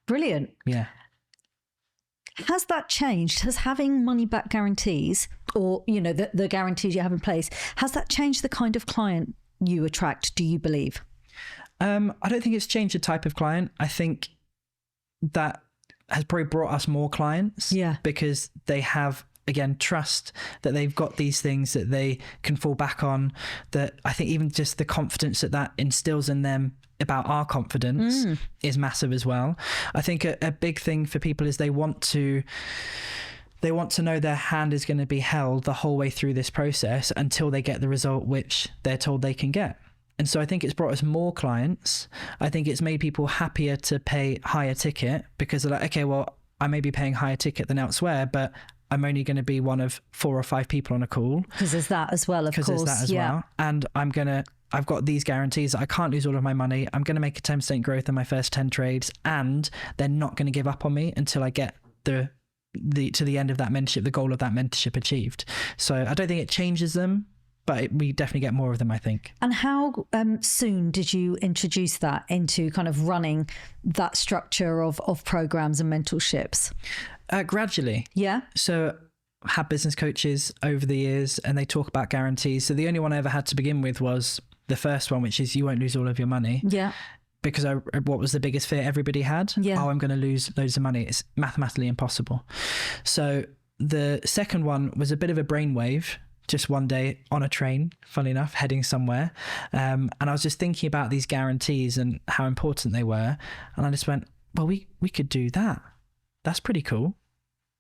Brilliant. Yeah. Has that changed? Has having money back guarantees, or, you know, the guarantees you have in place, has that changed the kind of client you attract, do you believe? I don't think it's changed the type of client. I think that has probably brought us more clients. Yeah. Because they have, again, trust that they've got these things that they can fall back on, that I think even just the confidence that instills in them about our confidence is massive as well. I think a big thing for people is they want to know their hand is going to be held the whole way through this process until they get the result which they're told they can get. And so I think it's brought us more clients. I think it's made people happier to pay higher ticket, because they're like, okay, well, I may be paying higher ticket than elsewhere, but I'm only going to be one of 4 or 5 people on a call. Because there's that as well, of course. Because there's that as well. And I've got these guarantees that I can't lose all of my money. I'm going to make a 10% growth in my first 10 trades, and they're not going to give up on me until I get to the end of that mentorship, the goal of that mentorship achieved. So I don't think it changes them, but we definitely get more of them, I think. And how soon did you introduce that into kind of running that structure of programs and mentorships? Gradually. Yeah. So I had business coaches over the years, and they talk about guarantees. So the only one I ever had to begin with was the first one, which is you won't lose all of your money. Yeah. Because what was the biggest fear everybody had? Yeah. Oh, I'm going to lose loads of money. It's mathematically impossible. So the second one was a bit of a brainwave. Just one day on a train, funny enough, heading somewhere. And I was just thinking about these guarantees and how important they were. And I just went, well, we could do that. That's pretty cool.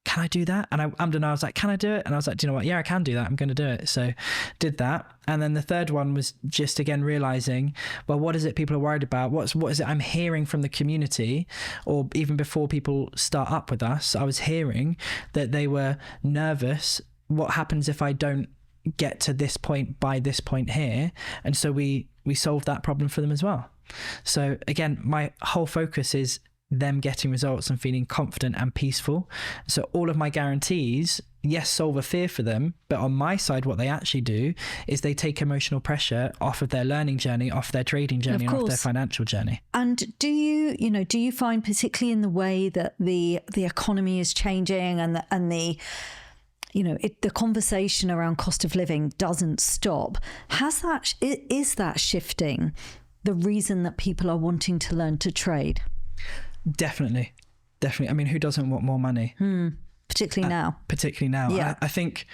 Can I do that? And I was like, can I do it? And I was like, do you know what? Yeah, I can do that. I'm going to do it. So did that. And then the third one was just, again, realizing, well, what is it people are worried about? What is it I'm hearing from the community? Or even before people start up with us, I was hearing that they were nervous. What happens if I don't get to this point by this point here? And so we solved that problem for them as well. So again, my whole focus is them getting results and feeling confident and peaceful. So all of my guarantees, yes, solve a fear for them, but on my side, what they actually do is they take emotional pressure off of their learning journey, off their trading journey, and off their financial journey. And do you find, particularly in the way that the economy is changing and the conversation around cost of living doesn't stop, is that shifting the reason that people are wanting to learn to trade? Definitely. I mean, who doesn't want more money? Particularly now. Yeah. I think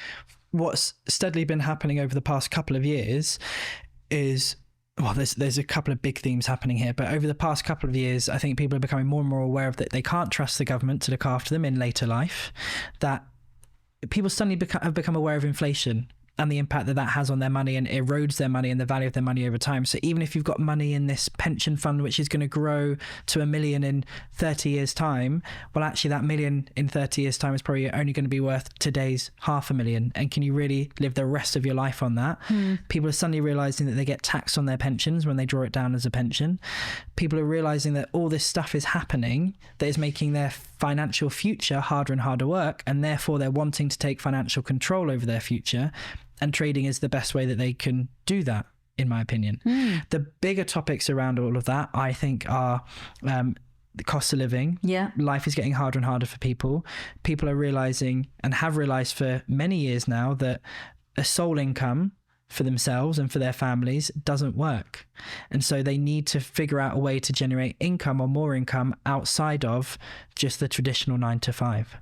what's steadily been happening over the past couple of years is, well, there's a couple of big themes happening here, but over the past couple of years, I think people are becoming more and more aware of that they can't trust the government to look after them in later life, that people suddenly have become aware of inflation and the impact that has on their money, and erodes their money and the value of their money over time. So even if you've got money in this pension fund, which is going to grow to $1 million in 30 years time, well, actually that $1 million in 30 years time is probably only going to be worth today's $500,000. And can you really live the rest of your life on that? People are suddenly realizing that they get taxed on their pensions when they draw it down as a pension. People are realizing that all this stuff is happening that is making their financial future harder and harder work, and therefore they're wanting to take financial control over their future. And trading is the best way that they can do that, in my opinion. The bigger topics around all of that, I think, are the cost of living. Yeah. Life is getting harder and harder for people. People are realizing, and have realized for many years now, that a sole income for themselves and for their families doesn't work. And so they need to figure out a way to generate income or more income outside of just the traditional 9 to 5.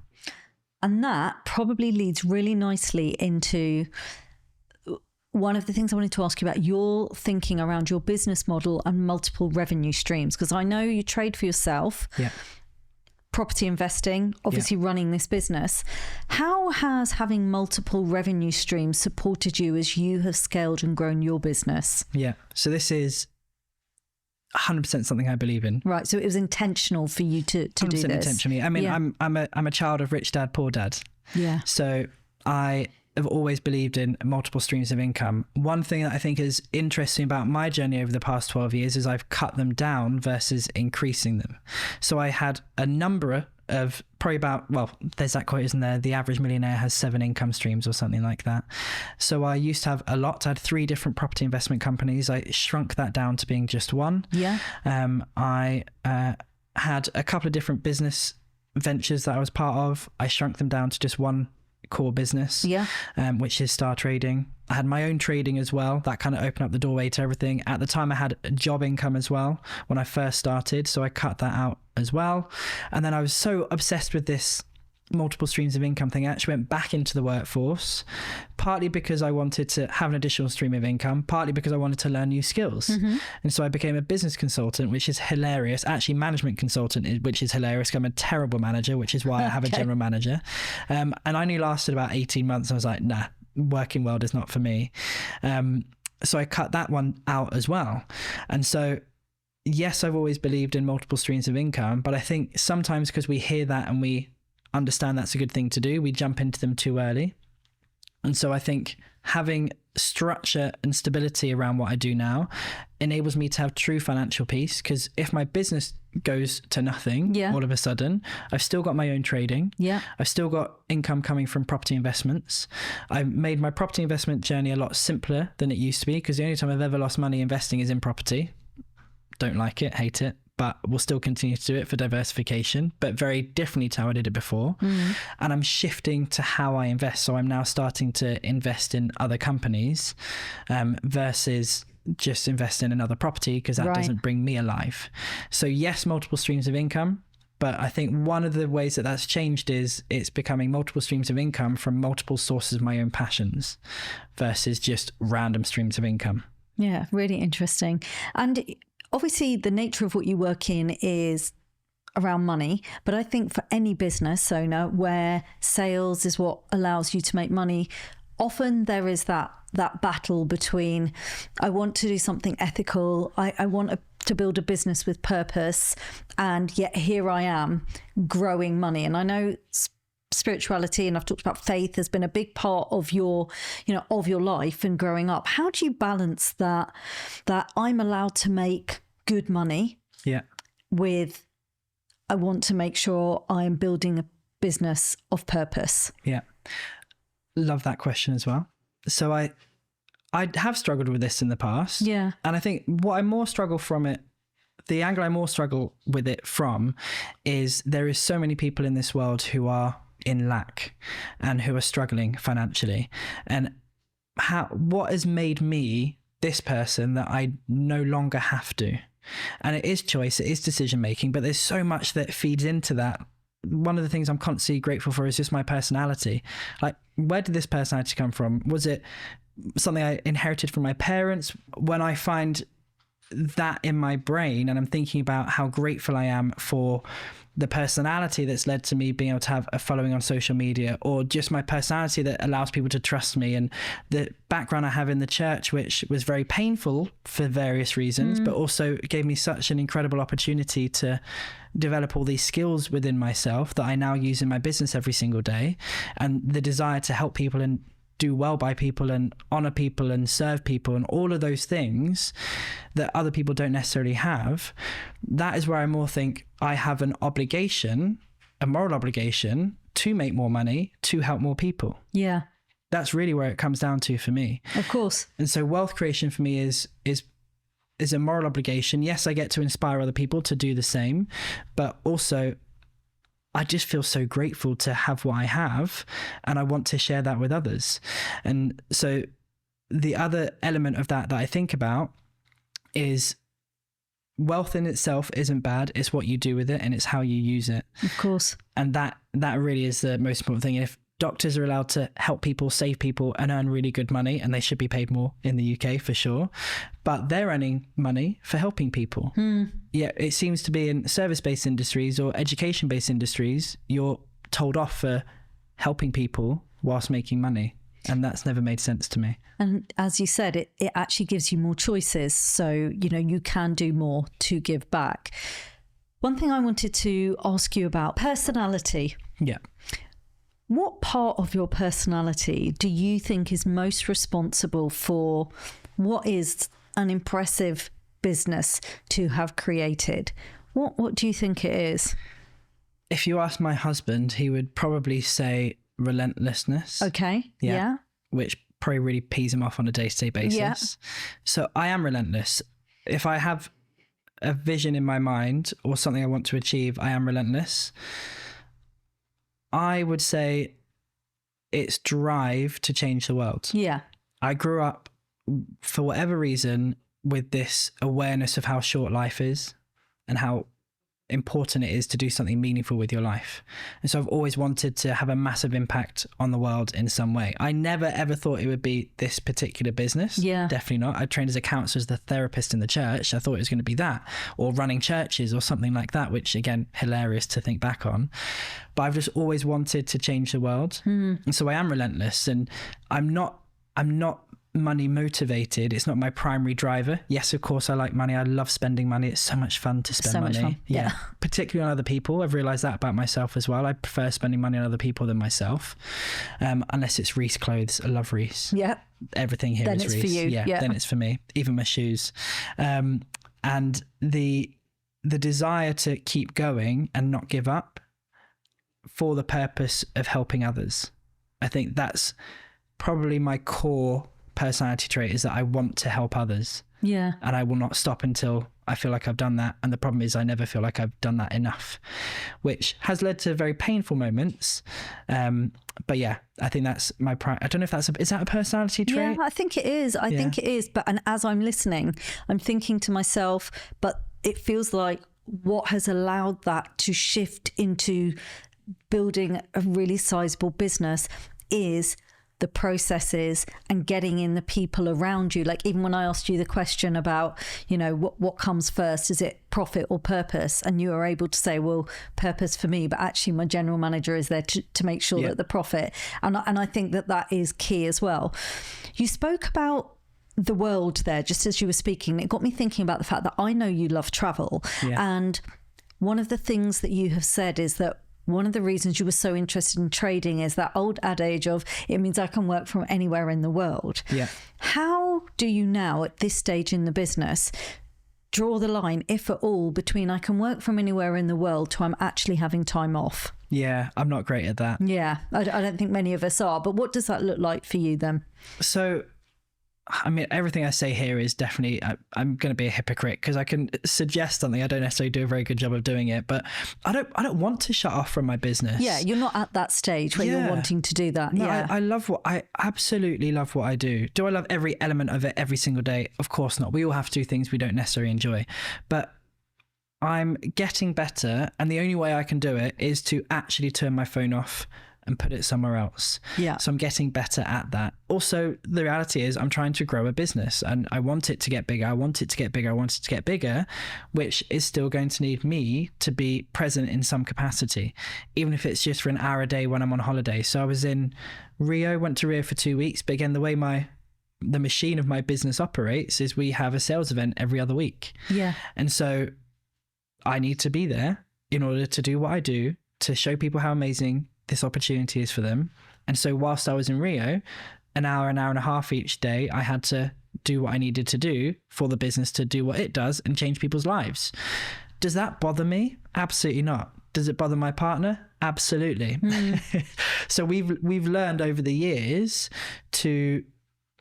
And that probably leads really nicely into one of the things I wanted to ask you about, your thinking around your business model and multiple revenue streams, because I know you trade for yourself, property investing, obviously running this business. How has having multiple revenue streams supported you as you have scaled and grown your business? Yeah, so this is 100% something I believe in. Right, so it was intentional for you to do this. 100% intentionally. I mean, I'm a child of rich dad, poor dad. Yeah. So I have always believed in multiple streams of income. One thing that I think is interesting about my journey over the past 12 years is I've cut them down versus increasing them. So I had a number of probably about, well, there's that quote, isn't there? The average millionaire has 7 income streams or something like that. So I used to have a lot. I had 3 different property investment companies. I shrunk that down to being just one. Yeah. I had a couple of different business ventures that I was part of. I shrunk them down to just one core business, which is Star Trading. I had my own trading as well. That kind of opened up the doorway to everything. At the time, I had a job income as well when I first started, so I cut that out as well. And then I was so obsessed with this multiple streams of income thing, I actually went back into the workforce, partly because I wanted to have an additional stream of income, partly because I wanted to learn new skills. And so I became a business consultant, which is hilarious. Actually, management consultant, which is hilarious. I'm a terrible manager, which is why I have a general manager. And I only lasted about 18 months. I was like, nah, working world is not for me. So I cut that one out as well. And so yes, I've always believed in multiple streams of income, but I think sometimes because we hear that and we understand that's a good thing to do, we jump into them too early. And so I think having structure and stability around what I do now enables me to have true financial peace, because if my business goes to nothing all of a sudden, I've still got my own trading. I've still got income coming from property investments. I've made my property investment journey a lot simpler than it used to be, because the only time I've ever lost money investing is in property. Don't like it, hate it, but we'll still continue to do it for diversification, but very differently to how I did it before. And I'm shifting to how I invest. So I'm now starting to invest in other companies versus just invest in another property, because that doesn't bring me alive. So yes, multiple streams of income. But I think one of the ways that that's changed is it's becoming multiple streams of income from multiple sources of my own passions versus just random streams of income. Yeah, really interesting. And obviously, the nature of what you work in is around money, but I think for any business owner where sales is what allows you to make money, often there is that battle between, I want to do something ethical, I want to build a business with purpose, and yet here I am growing money. And I know spirituality, and I've talked about faith, has been a big part of your life and growing up. How do you balance that I'm allowed to make good money with, I want to make sure I'm building a business of purpose? Love that question as well. So I have struggled with this in the past. And I think what I more struggle from it, the angle I more struggle with it from, is there is so many people in this world who are in lack and who are struggling financially. And what has made me this person that I no longer have to? And it is choice, it is decision making, but there's so much that feeds into that. One of the things I'm constantly grateful for is just my personality. Like, where did this personality come from? Was it something I inherited from my parents? When I find that in my brain and I'm thinking about how grateful I am for the personality that's led to me being able to have a following on social media, or just my personality that allows people to trust me, and the background I have in the church, which was very painful for various reasons, but also gave me such an incredible opportunity to develop all these skills within myself that I now use in my business every single day, and the desire to help people and do well by people and honor people and serve people and all of those things that other people don't necessarily have. That is where I more think I have an obligation, a moral obligation, to make more money, to help more people. That's really where it comes down to for me. Of course. And so wealth creation for me is a moral obligation. Yes, I get to inspire other people to do the same, but also I just feel so grateful to have what I have, and I want to share that with others. And so the other element of that I think about is wealth in itself isn't bad. It's what you do with it, and it's how you use it. Of course. And that really is the most important thing. If doctors are allowed to help people, save people, and earn really good money, and they should be paid more in the UK for sure, but they're earning money for helping people. Yeah, it seems to be in service-based industries or education-based industries, you're told off for helping people whilst making money. And that's never made sense to me. And as you said, it actually gives you more choices. So, you can do more to give back. One thing I wanted to ask you about personality. What part of your personality do you think is most responsible for what is an impressive business to have created? What do you think it is? If you ask my husband, he would probably say relentlessness. Okay. Yeah. Which probably really pees him off on a day-to-day basis. Yeah. So I am relentless. If I have a vision in my mind or something I want to achieve, I am relentless. I would say it's drive to change the world. Yeah. I grew up, for whatever reason, with this awareness of how short life is and how important it is to do something meaningful with your life. And so I've always wanted to have a massive impact on the world in some way. I never ever thought it would be this particular business. Yeah. Definitely not. I trained as a counselor, as the therapist in the church. I thought it was going to be that, or running churches or something like that, which again, hilarious to think back on. But I've just always wanted to change the world. And so I am relentless, and I'm not money motivated. It's not my primary driver. Yes, of course I like money. I love spending money. It's so much fun to spend money. Fun. Yeah. Particularly on other people. I've realized that about myself as well. I prefer spending money on other people than myself. Unless it's Reese clothes. I love Reese. Yeah. Everything here then is it's Reese. For you. Yeah, then it's for me. Even my shoes. And the desire to keep going and not give up for the purpose of helping others. I think that's probably my core personality trait, is that I want to help others. Yeah. And I will not stop until I feel like I've done that. And the problem is I never feel like I've done that enough, which has led to very painful moments. But yeah, I think that's my I don't know if is that a personality trait? Yeah, I think it is. I think it is. But and as I'm listening, I'm thinking to myself, but it feels like what has allowed that to shift into building a really sizable business is the processes and getting in the people around you. Like even when I asked you the question about, you know, what comes first, is it profit or purpose? And you were able to say, well, purpose for me, but actually my general manager is there to make sure that the profit. And I think that is key as well. You spoke about the world there, just as you were speaking. It got me thinking about the fact that I know you love travel. Yeah. And one of the things that you have said is that one of the reasons you were so interested in trading is that old adage of it means I can work from anywhere in the world. Yeah. How do you now, at this stage in the business, draw the line, if at all, between I can work from anywhere in the world to I'm actually having time off? Yeah, I'm not great at that. Yeah, I don't think many of us are. But what does that look like for you then? So, I mean, everything I say here is definitely, I'm going to be a hypocrite because I can suggest something. I don't necessarily do a very good job of doing it, but I don't want to shut off from my business. Yeah, you're not at that stage where you're wanting to do that. No, yeah, I absolutely love what I do. Do I love every element of it every single day? Of course not. We all have to do things we don't necessarily enjoy, but I'm getting better. And the only way I can do it is to actually turn my phone off and put it somewhere else. Yeah. So I'm getting better at that. Also, the reality is I'm trying to grow a business and I want it to get bigger. I want it to get bigger, which is still going to need me to be present in some capacity, even if it's just for an hour a day when I'm on holiday. So I was in Rio, went to Rio for 2 weeks, but again, the way the machine of my business operates is we have a sales event every other week. Yeah. And so I need to be there in order to do what I do, to show people how amazing this opportunity is for them. And so whilst I was in Rio, an hour and a half each day, I had to do what I needed to do for the business to do what it does and change people's lives. Does that bother me? Absolutely not. Does it bother my partner? Absolutely. So we've learned over the years to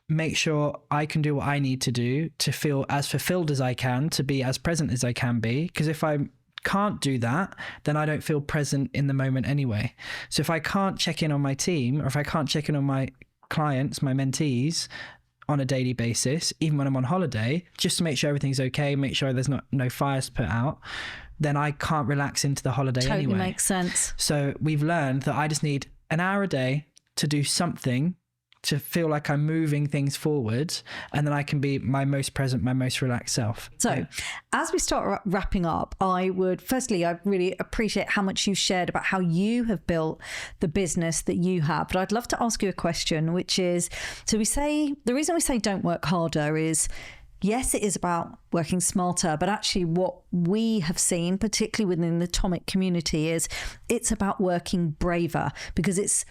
make sure I can do what I need to do to feel as fulfilled as I can, to be as present as I can be. Because if I can't do that, then I don't feel present in the moment anyway. So if I can't check in on my team, or if I can't check in on my clients, my mentees on a daily basis, even when I'm on holiday, just to make sure everything's okay, make sure there's no fires put out, then I can't relax into the holiday anyway. Totally makes sense. So we've learned that I just need an hour a day to do something to feel like I'm moving things forward, and then I can be my most present, my most relaxed self. So as we start wrapping up, I really appreciate how much you've shared about how you have built the business that you have. But I'd love to ask you a question, which is, so the reason we say don't work harder is, yes, it is about working smarter, but actually what we have seen, particularly within the Atomic community, is it's about working braver, because it's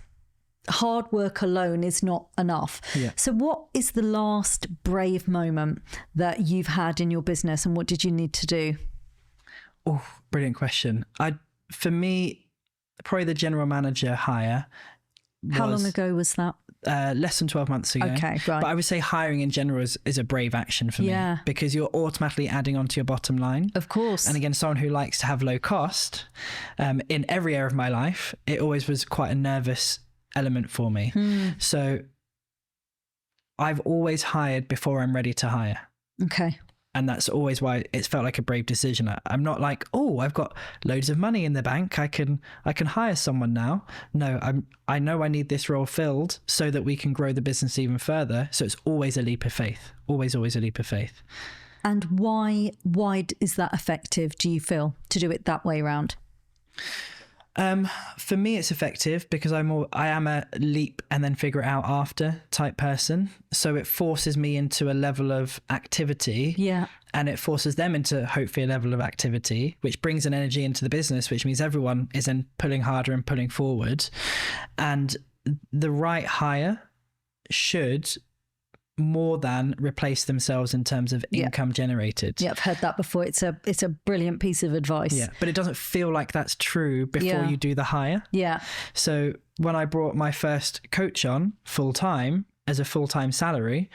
hard work alone is not enough. Yeah. So what is the last brave moment that you've had in your business, and what did you need to do? Oh, brilliant question. For me, probably the general manager hire. How long ago was that? Less than 12 months ago. Okay, right. But I would say hiring in general is a brave action for me, because you're automatically adding onto your bottom line. Of course. And again, someone who likes to have low cost, in every area of my life, it always was quite a nervous element for me. So I've always hired before I'm ready to hire. Okay. And that's always why it's felt like a brave decision. I'm not like, oh, I've got loads of money in the bank, I can hire someone now. No, I know I need this role filled so that we can grow the business even further. So it's always a leap of faith. Always a leap of faith. And why is that effective, do you feel, to do it that way around? For me, it's effective because I am a leap and then figure it out after type person. So it forces me into a level of activity. Yeah. And it forces them into hopefully a level of activity, which brings an energy into the business, which means everyone is then pulling harder and pulling forward. And the right hire should more than replace themselves in terms of income generated. Yeah, I've heard that before. It's a brilliant piece of advice. Yeah, but it doesn't feel like that's true before you do the hire. Yeah. So when I brought my first coach on full-time as a full-time salary,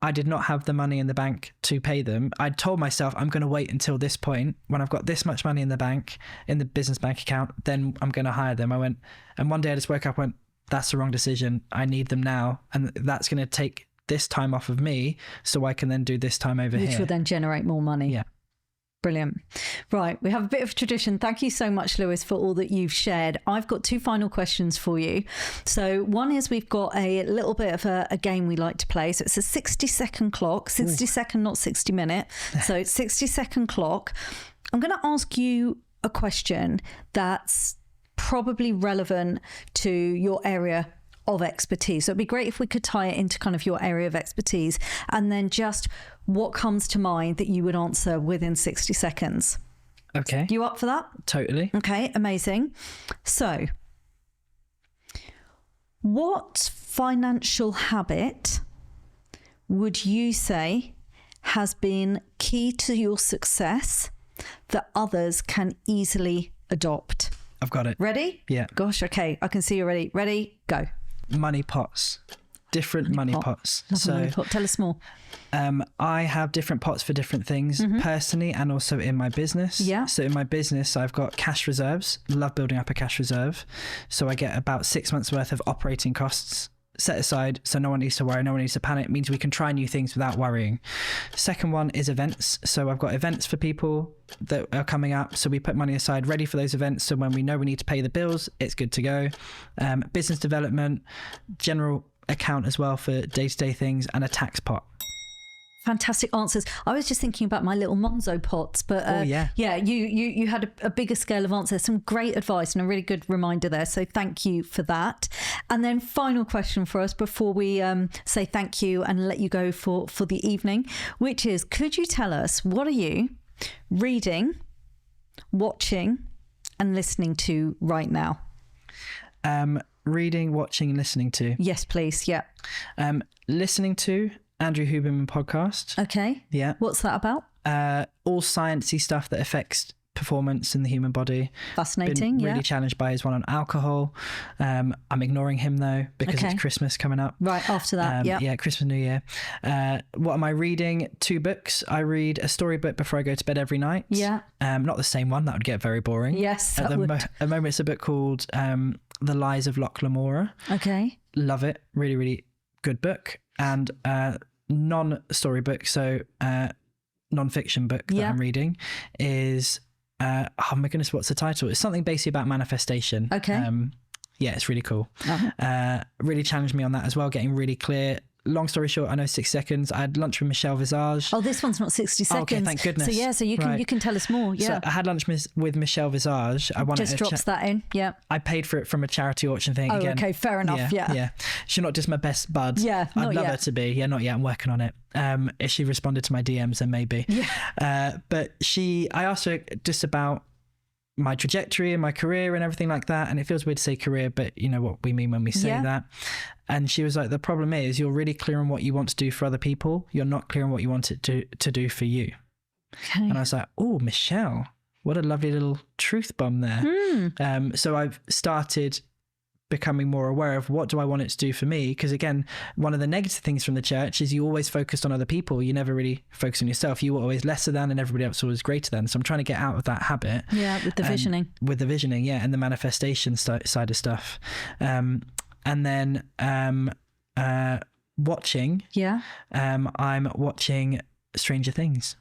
I did not have the money in the bank to pay them. I'd told myself I'm going to wait until this point when I've got this much money in the bank, in the business bank account, then I'm going to hire them. And one day I just woke up and went, that's the wrong decision. I need them now. And that's going to take this time off of me so I can then do this time over here. Which will then generate more money. Yeah. Brilliant. Right. We have a bit of tradition. Thank you so much, Lewis, for all that you've shared. I've got two final questions for you. So one is, we've got a little bit of a game we like to play. So it's a 60-second clock, 60-second, not 60-minute. So it's 60-second clock. I'm going to ask you a question that's probably relevant to your area of expertise. So it'd be great if we could tie it into kind of your area of expertise, and then just what comes to mind that you would answer within 60 seconds. Okay. You up for that? Totally. Okay, amazing. So what financial habit would you say has been key to your success that others can easily adopt? I've got it. Ready? Yeah. Gosh, okay. I can see you're ready. Ready? Go. Money pots. Different money pots. Money pot. Tell us more. I have different pots for different things, personally and also in my business. Yeah. So in my business, I've got cash reserves. Love building up a cash reserve. So I get about 6 months worth of operating costs set aside, so no one needs to worry, no one needs to panic. It means we can try new things without worrying. Second one is events. So I've got events for people that are coming up, so we put money aside ready for those events, so when we know we need to pay the bills, it's good to go. Business development, general account as well for day-to-day things, and a tax pot. Fantastic answers. I was just thinking about my little Monzo pots, but you had a bigger scale of answers. Some great advice and a really good reminder there. So thank you for that. And then final question for us before we say thank you and let you go for the evening, which is, could you tell us, what are you reading, watching and listening to right now? Reading, watching and listening to. Yes, please. Yeah. Listening to Andrew Huberman podcast. Okay. Yeah. What's that about? All sciencey stuff that affects performance in the human body. Fascinating. Been really challenged by his one on alcohol. I'm ignoring him though because it's Christmas coming up. Right after that. Yeah, Christmas, New Year. What am I reading? 2 books. I read a storybook before I go to bed every night. Yeah. Not the same one. That would get very boring. Yes. At the moment, it's a book called The Lies of Loch Lamora. Okay. Love it. Really, really good book. And non-story book, so non-fiction book that I'm reading is oh my goodness, what's the title? It's something basically about manifestation. Okay. It's really cool. Really challenged me on that as well, getting really clear. Long story short, I know 6 seconds. I had lunch with Michelle Visage. Oh, this one's not 60 seconds. Okay, thank goodness. So you can tell us more. Yeah. So I had lunch with Michelle Visage. I wanted just drops that in. Yeah. I paid for it from a charity auction thing. Oh, again. Okay, fair enough. Yeah. She's not just my best bud. Yeah, I'd love her to be. Yeah, not yet. I'm working on it. If she responded to my DMs, then maybe. Yeah. But I asked her just about my trajectory and my career and everything like that. And it feels weird to say career, but you know what we mean when we say that. And she was like, the problem is you're really clear on what you want to do for other people. You're not clear on what you want it to do for you. Okay. And I was like, oh, Michelle, what a lovely little truth bomb there. So I've started becoming more aware of what do I want it to do for me, because again, one of the negative things from the church is you always focused on other people, you never really focus on yourself. You were always lesser than and everybody else was greater than. So I'm trying to get out of that habit with the visioning and the manifestation side of stuff. And then watching I'm watching Stranger Things.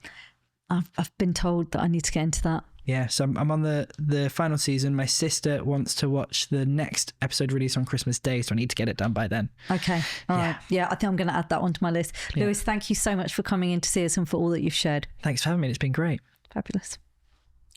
I've been told that I need to get into that. Yeah, so I'm on the final season. My sister wants to watch the next episode released on Christmas Day, so I need to get it done by then. Okay, all right. Yeah, I think I'm going to add that onto my list. Lewis, thank you so much for coming in to see us and for all that you've shared. Thanks for having me. It's been great. Fabulous.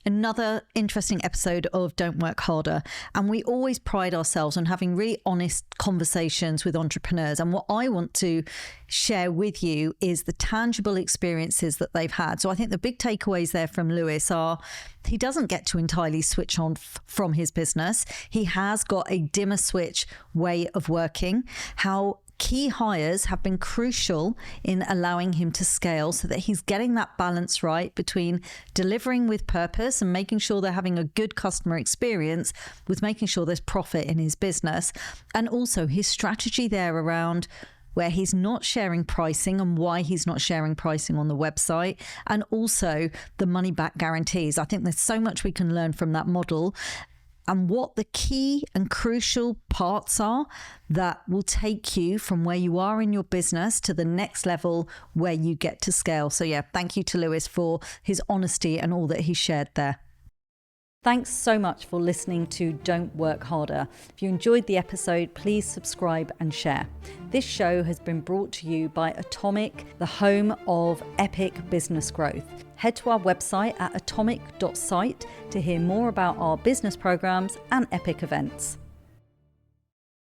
Another interesting episode of Don't Work Harder. And we always pride ourselves on having really honest conversations with entrepreneurs. And what I want to share with you is the tangible experiences that they've had. So I think the big takeaways there from Lewis are he doesn't get to entirely switch on from his business. He has got a dimmer switch way of working. How key hires have been crucial in allowing him to scale so that he's getting that balance right between delivering with purpose and making sure they're having a good customer experience with making sure there's profit in his business. And also his strategy there around where he's not sharing pricing and why he's not sharing pricing on the website, and also the money back guarantees. I think there's so much we can learn from that model, and what the key and crucial parts are that will take you from where you are in your business to the next level where you get to scale. So yeah, thank you to Lewis for his honesty and all that he shared there. Thanks so much for listening to Don't Work Harder. If you enjoyed the episode, please subscribe and share. This show has been brought to you by Atomic, the home of epic business growth. Head to our website at atomic.site to hear more about our business programs and epic events.